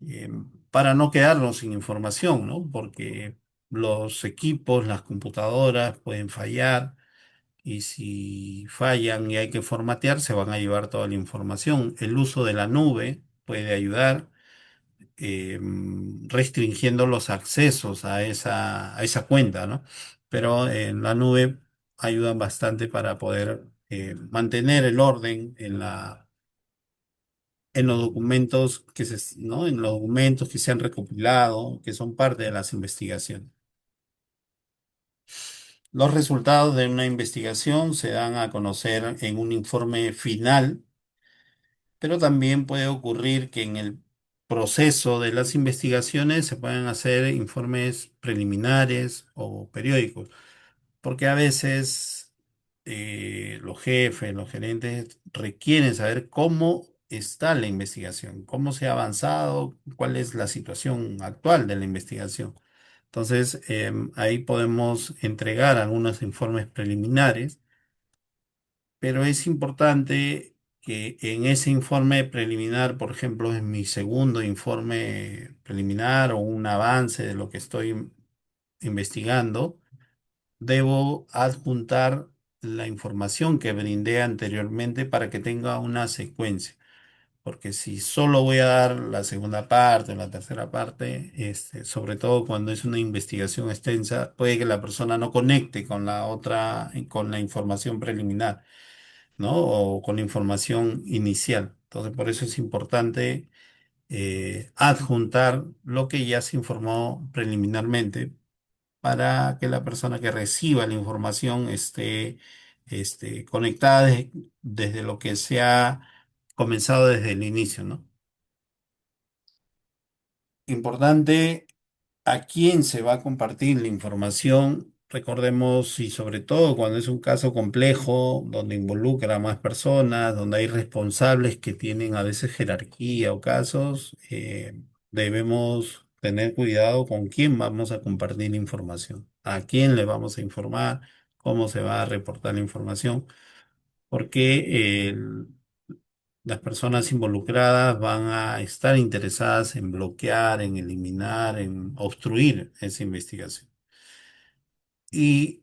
eh, para no quedarnos sin información, ¿no? Porque los equipos, las computadoras pueden fallar y si fallan y hay que formatear, se van a llevar toda la información. El uso de la nube puede ayudar restringiendo los accesos a esa cuenta, ¿no? Pero en la nube ayudan bastante para poder mantener el orden en los documentos ¿no? En los documentos que se han recopilado, que son parte de las investigaciones. Los resultados de una investigación se dan a conocer en un informe final, pero también puede ocurrir que en el proceso de las investigaciones se puedan hacer informes preliminares o periódicos, porque a veces los jefes, los gerentes requieren saber cómo está la investigación, cómo se ha avanzado, cuál es la situación actual de la investigación. Entonces, ahí podemos entregar algunos informes preliminares, pero es importante que en ese informe preliminar, por ejemplo, en mi segundo informe preliminar o un avance de lo que estoy investigando, debo adjuntar la información que brindé anteriormente para que tenga una secuencia. Porque si solo voy a dar la segunda parte o la tercera parte, sobre todo cuando es una investigación extensa, puede que la persona no conecte con la otra, con la información preliminar, ¿no? O con la información inicial. Entonces, por eso es importante adjuntar lo que ya se informó preliminarmente para que la persona que reciba la información esté conectada desde lo que se ha comenzado desde el inicio, ¿no? Importante a quién se va a compartir la información. Recordemos, y sobre todo cuando es un caso complejo, donde involucra a más personas, donde hay responsables que tienen a veces jerarquía o casos, debemos tener cuidado con quién vamos a compartir la información, a quién le vamos a informar, cómo se va a reportar la información, porque las personas involucradas van a estar interesadas en bloquear, en eliminar, en obstruir esa investigación. Y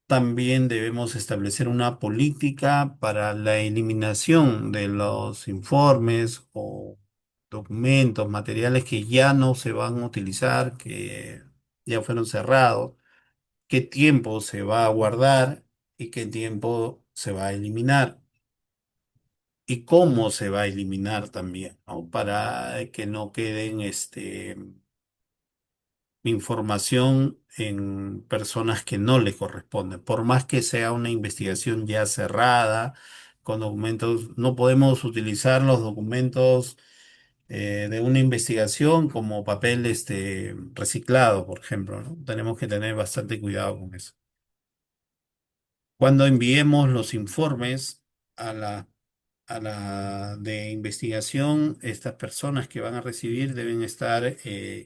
también debemos establecer una política para la eliminación de los informes o documentos, materiales que ya no se van a utilizar, que ya fueron cerrados, qué tiempo se va a guardar y qué tiempo se va a eliminar. y cómo se va a eliminar también, ¿no? Para que no queden información en personas que no le corresponden. Por más que sea una investigación ya cerrada, con documentos, no podemos utilizar los documentos de una investigación como papel reciclado, por ejemplo, ¿no? Tenemos que tener bastante cuidado con eso. Cuando enviemos los informes a la de investigación, estas personas que van a recibir deben estar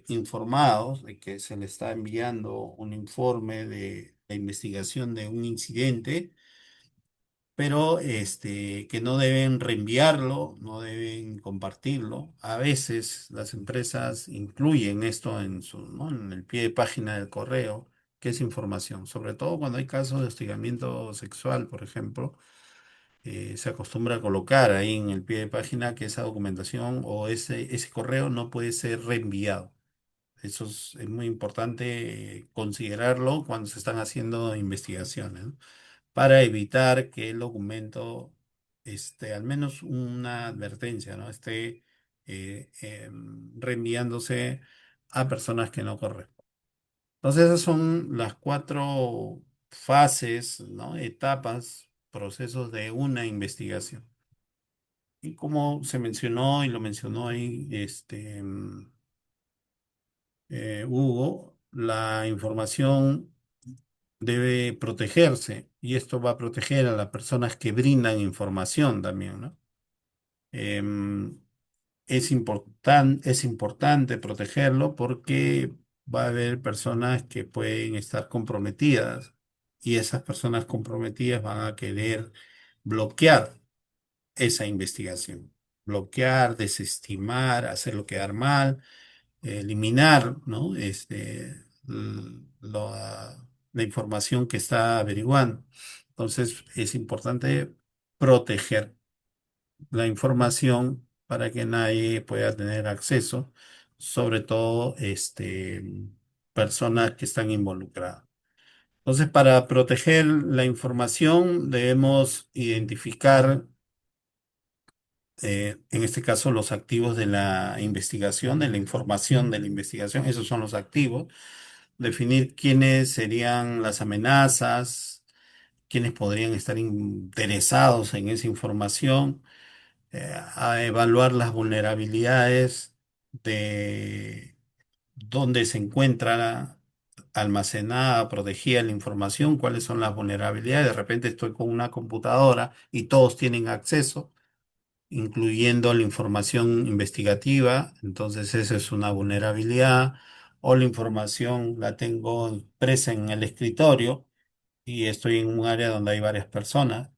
informados de que se les está enviando un informe de la investigación de un incidente, pero que no deben reenviarlo, no deben compartirlo. A veces las empresas incluyen esto en ¿no? En el pie de página del correo, que es información, sobre todo cuando hay casos de hostigamiento sexual, por ejemplo. Se acostumbra a colocar ahí en el pie de página que esa documentación o ese correo no puede ser reenviado. Eso es muy importante considerarlo cuando se están haciendo investigaciones, ¿no? Para evitar que el documento, al menos una advertencia, ¿no? Esté reenviándose a personas que no corresponden. Entonces, esas son las cuatro fases, ¿no? Etapas, procesos de una investigación. Y como se mencionó y lo mencionó ahí Hugo, la información debe protegerse y esto va a proteger a las personas que brindan información también, ¿no? Em, es importante protegerlo porque va a haber personas que pueden estar comprometidas y esas personas comprometidas van a querer bloquear esa investigación, bloquear, desestimar, hacerlo quedar mal, eliminar, ¿no? La información que está averiguando. Entonces, es importante proteger la información para que nadie pueda tener acceso, sobre todo personas que están involucradas. Entonces, para proteger la información debemos identificar, en este caso, los activos de la investigación, de la información de la investigación, esos son los activos, definir quiénes serían las amenazas, quiénes podrían estar interesados en esa información, a evaluar las vulnerabilidades de dónde se encuentra almacenada, protegida la información, cuáles son las vulnerabilidades. De repente estoy con una computadora y todos tienen acceso, incluyendo la información investigativa, entonces esa es una vulnerabilidad. O la información la tengo impresa en el escritorio y estoy en un área donde hay varias personas.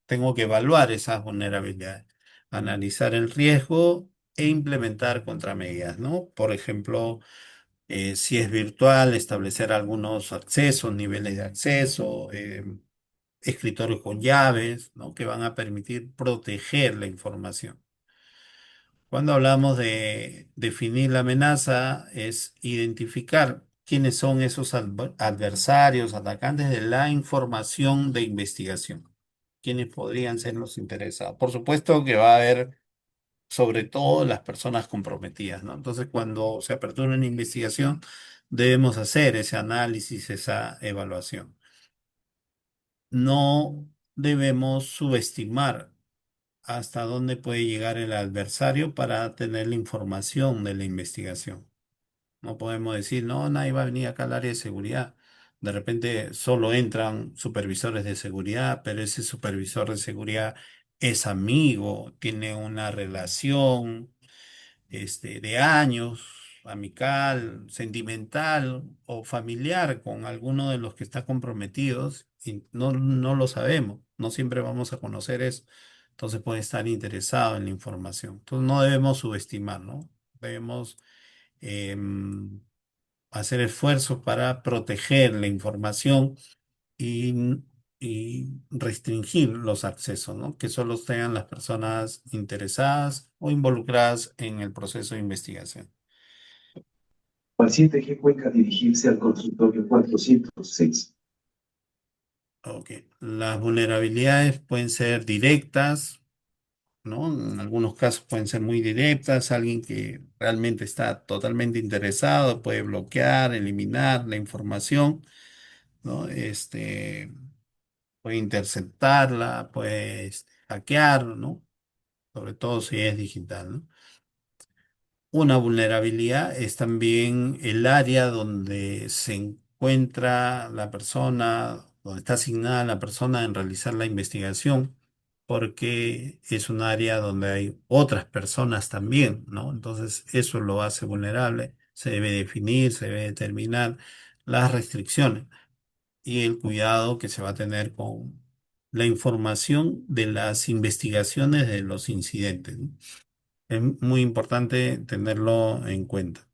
Tengo que evaluar esas vulnerabilidades, analizar el riesgo e implementar contramedidas, ¿no? Por ejemplo, si es virtual, establecer algunos accesos, niveles de acceso, escritorios con llaves, ¿no? Que van a permitir proteger la información. Cuando hablamos de definir la amenaza, es identificar quiénes son esos adversarios, atacantes de la información de investigación, quiénes podrían ser los interesados. Por supuesto que va a haber sobre todo las personas comprometidas, ¿no? Entonces, cuando se apertura una investigación, debemos hacer ese análisis, esa evaluación. No debemos subestimar hasta dónde puede llegar el adversario para tener la información de la investigación. No podemos decir, no, nadie va a venir acá al área de seguridad. De repente solo entran supervisores de seguridad, pero ese supervisor de seguridad es amigo, tiene una relación de años, amical, sentimental o familiar con alguno de los que está comprometidos y no lo sabemos, no siempre vamos a conocer eso. Entonces puede estar interesado en la información. Entonces no debemos subestimar, ¿no? Debemos em, hacer esfuerzos para proteger la información y, y restringir los accesos, ¿no? Que solo tengan las personas interesadas o involucradas en el proceso de investigación. Paciente que Cuenca dirigirse al consultorio 406. Ok. Las vulnerabilidades pueden ser directas, ¿no? En algunos casos pueden ser muy directas, alguien que realmente está totalmente interesado puede bloquear, eliminar la información, ¿no? Puede interceptarla, puede hackear, ¿no? Sobre todo si es digital, ¿no? Una vulnerabilidad es también el área donde se encuentra la persona, donde está asignada la persona en realizar la investigación, porque es un área donde hay otras personas también, ¿no? Entonces eso lo hace vulnerable. Se debe definir, se debe determinar las restricciones y el cuidado que se va a tener con la información de las investigaciones de los incidentes, ¿no? Es muy importante tenerlo en cuenta.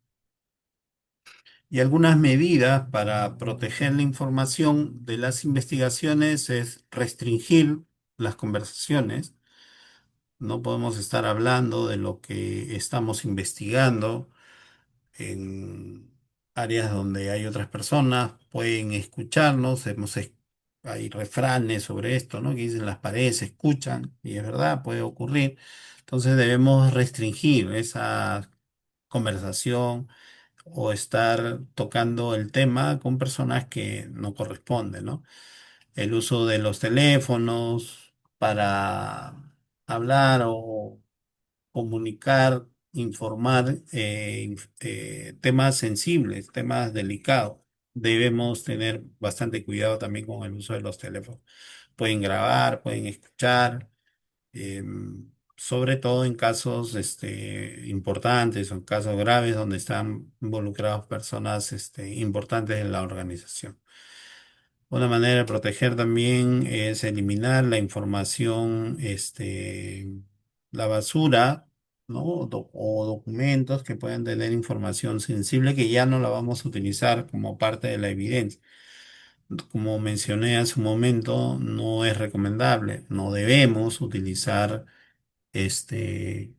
Y algunas medidas para proteger la información de las investigaciones es restringir las conversaciones. No podemos estar hablando de lo que estamos investigando en áreas donde hay otras personas, pueden escucharnos. Hay refranes sobre esto, ¿no? Que dicen las paredes se escuchan, y es verdad, puede ocurrir. Entonces debemos restringir esa conversación o estar tocando el tema con personas que no corresponden, ¿no? El uso de los teléfonos para hablar o comunicar, informar temas sensibles, temas delicados. Debemos tener bastante cuidado también con el uso de los teléfonos. Pueden grabar, pueden escuchar, sobre todo en casos importantes o en casos graves donde están involucradas personas importantes en la organización. Una manera de proteger también es eliminar la información, la basura, ¿no? O documentos que puedan tener información sensible que ya no la vamos a utilizar como parte de la evidencia. Como mencioné hace un momento, no es recomendable, no debemos utilizar este,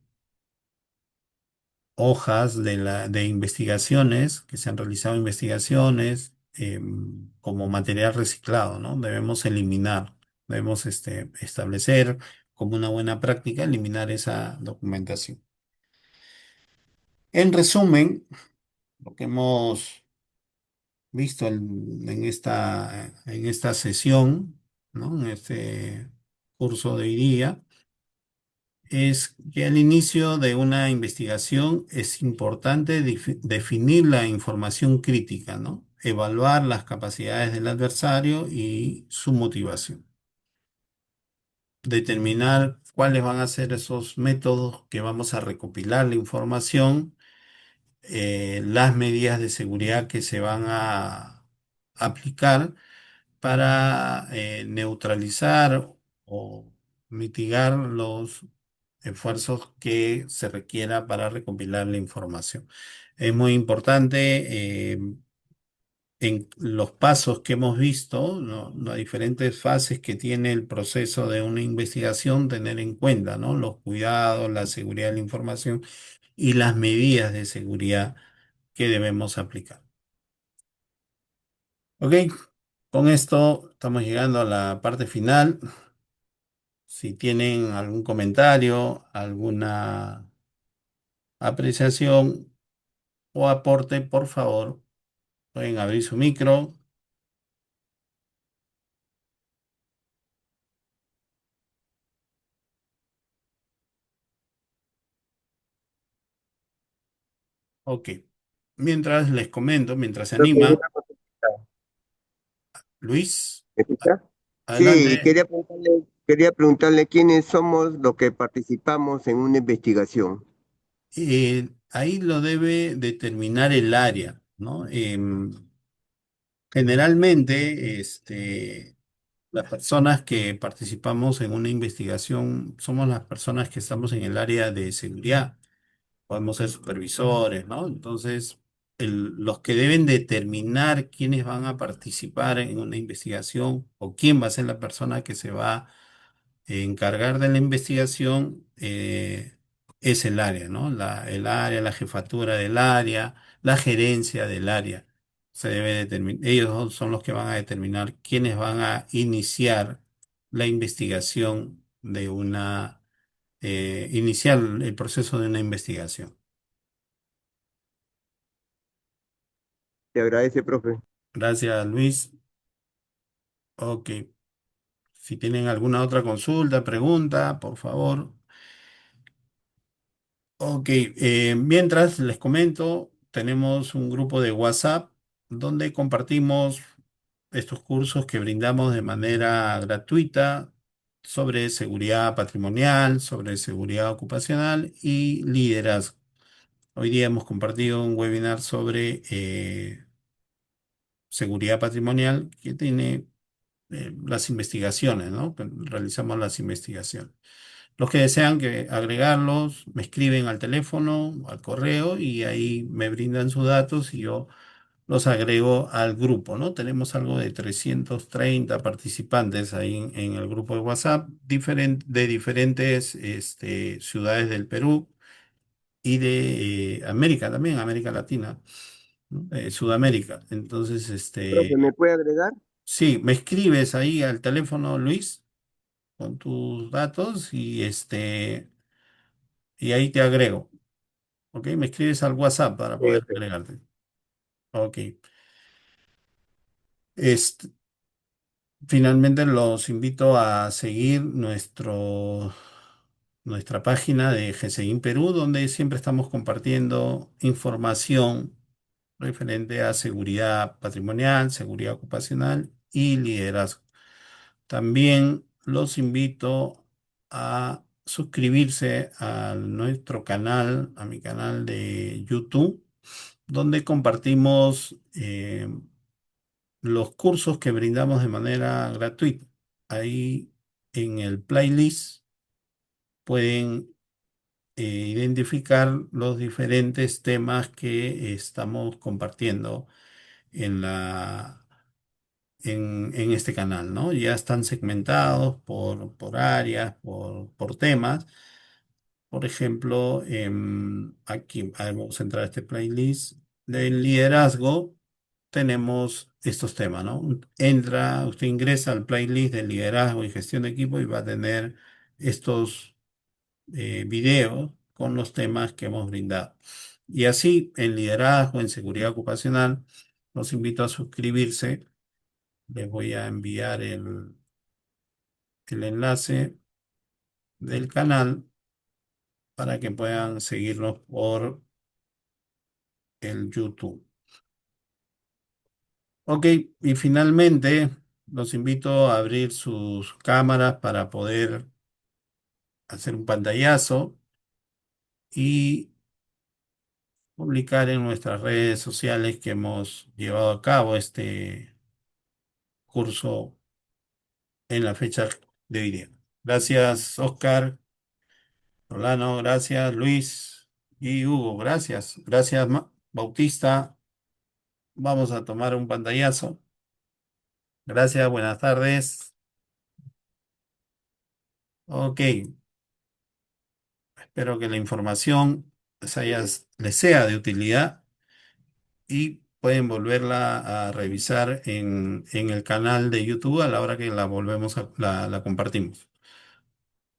hojas de investigaciones, que se han realizado investigaciones como material reciclado, ¿no? Debemos eliminar, debemos establecer como una buena práctica eliminar esa documentación. En resumen, lo que hemos visto en esta sesión, ¿no? En este curso de hoy día, es que al inicio de una investigación es importante definir la información crítica, ¿no? Evaluar las capacidades del adversario y su motivación. Determinar cuáles van a ser esos métodos que vamos a recopilar la información, las medidas de seguridad que se van a aplicar para neutralizar o mitigar los esfuerzos que se requiera para recopilar la información. Es muy importante en los pasos que hemos visto, ¿no? Las diferentes fases que tiene el proceso de una investigación, tener en cuenta, ¿no? Los cuidados, la seguridad de la información y las medidas de seguridad que debemos aplicar. Ok, con esto estamos llegando a la parte final. Si tienen algún comentario, alguna apreciación o aporte, por favor, pueden abrir su micro. Ok. Mientras les comento, mientras se Creo que hay anima, una cosita. Luis, ¿Me escucha? Sí, adelante. quería preguntarle quiénes somos los que participamos en una investigación. Ahí lo debe determinar el área, ¿no? Generalmente, las personas que participamos en una investigación somos las personas que estamos en el área de seguridad. Podemos ser supervisores, ¿no? Entonces, los que deben determinar quiénes van a participar en una investigación o quién va a ser la persona que se va a encargar de la investigación es el área, ¿no? El área, la jefatura del área, la gerencia del área. Se debe determinar, ellos son los que van a determinar quiénes van a iniciar la investigación de una iniciar el proceso de una investigación. Te agradece, profe. Gracias, Luis. Ok. Si tienen alguna otra consulta, pregunta, por favor. Ok. Mientras les comento, tenemos un grupo de WhatsApp donde compartimos estos cursos que brindamos de manera gratuita sobre seguridad patrimonial, sobre seguridad ocupacional y liderazgo. Hoy día hemos compartido un webinar sobre seguridad patrimonial que tiene las investigaciones, ¿no? Que realizamos las investigaciones. Los que desean que agregarlos, me escriben al teléfono, al correo y ahí me brindan sus datos y yo los agrego al grupo, ¿no? Tenemos algo de 330 participantes ahí en el grupo de WhatsApp, de diferentes ciudades del Perú y de América también, América Latina, ¿no? Sudamérica. Entonces, Profe, ¿me puede agregar? sí, me escribes ahí al teléfono, Luis, con tus datos y ahí te agrego, ¿ok? Me escribes al WhatsApp para poder Perfecto. agregarte. Ok. Este, Finalmente los invito a seguir nuestra página de GCIN Perú, donde siempre estamos compartiendo información referente a seguridad patrimonial, seguridad ocupacional y liderazgo. También los invito a suscribirse a nuestro canal, a mi canal de YouTube, donde compartimos los cursos que brindamos de manera gratuita. Ahí en el playlist pueden identificar los diferentes temas que estamos compartiendo en en este canal, ¿no? Ya están segmentados por áreas, por temas. Por ejemplo, aquí vamos a entrar a este playlist del liderazgo. Tenemos estos temas, ¿no? Usted ingresa al playlist de liderazgo y gestión de equipo y va a tener estos videos con los temas que hemos brindado. Y así, en liderazgo, en seguridad ocupacional, los invito a suscribirse. Les voy a enviar el enlace del canal para que puedan seguirnos por el YouTube. Ok, y finalmente los invito a abrir sus cámaras para poder hacer un pantallazo y publicar en nuestras redes sociales que hemos llevado a cabo este curso en la fecha de hoy día. Gracias, Oscar, Rolano, gracias, Luis y Hugo, gracias. Gracias, Bautista. Vamos a tomar un pantallazo. Gracias, buenas tardes. Ok, espero que la información les sea de utilidad y pueden volverla a revisar en el canal de YouTube a la hora que la volvemos la compartimos.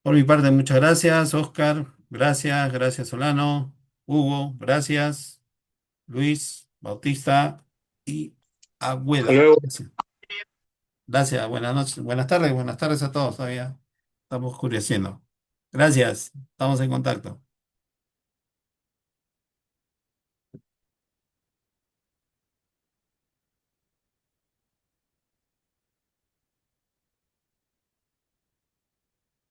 Por mi parte, muchas gracias, Oscar. Gracias, gracias, Solano. Hugo, gracias. Luis, Bautista y Hasta Agüeda. luego. Gracias. Gracias, buenas noches, buenas tardes a todos todavía. Estamos oscureciendo. Gracias, estamos en contacto.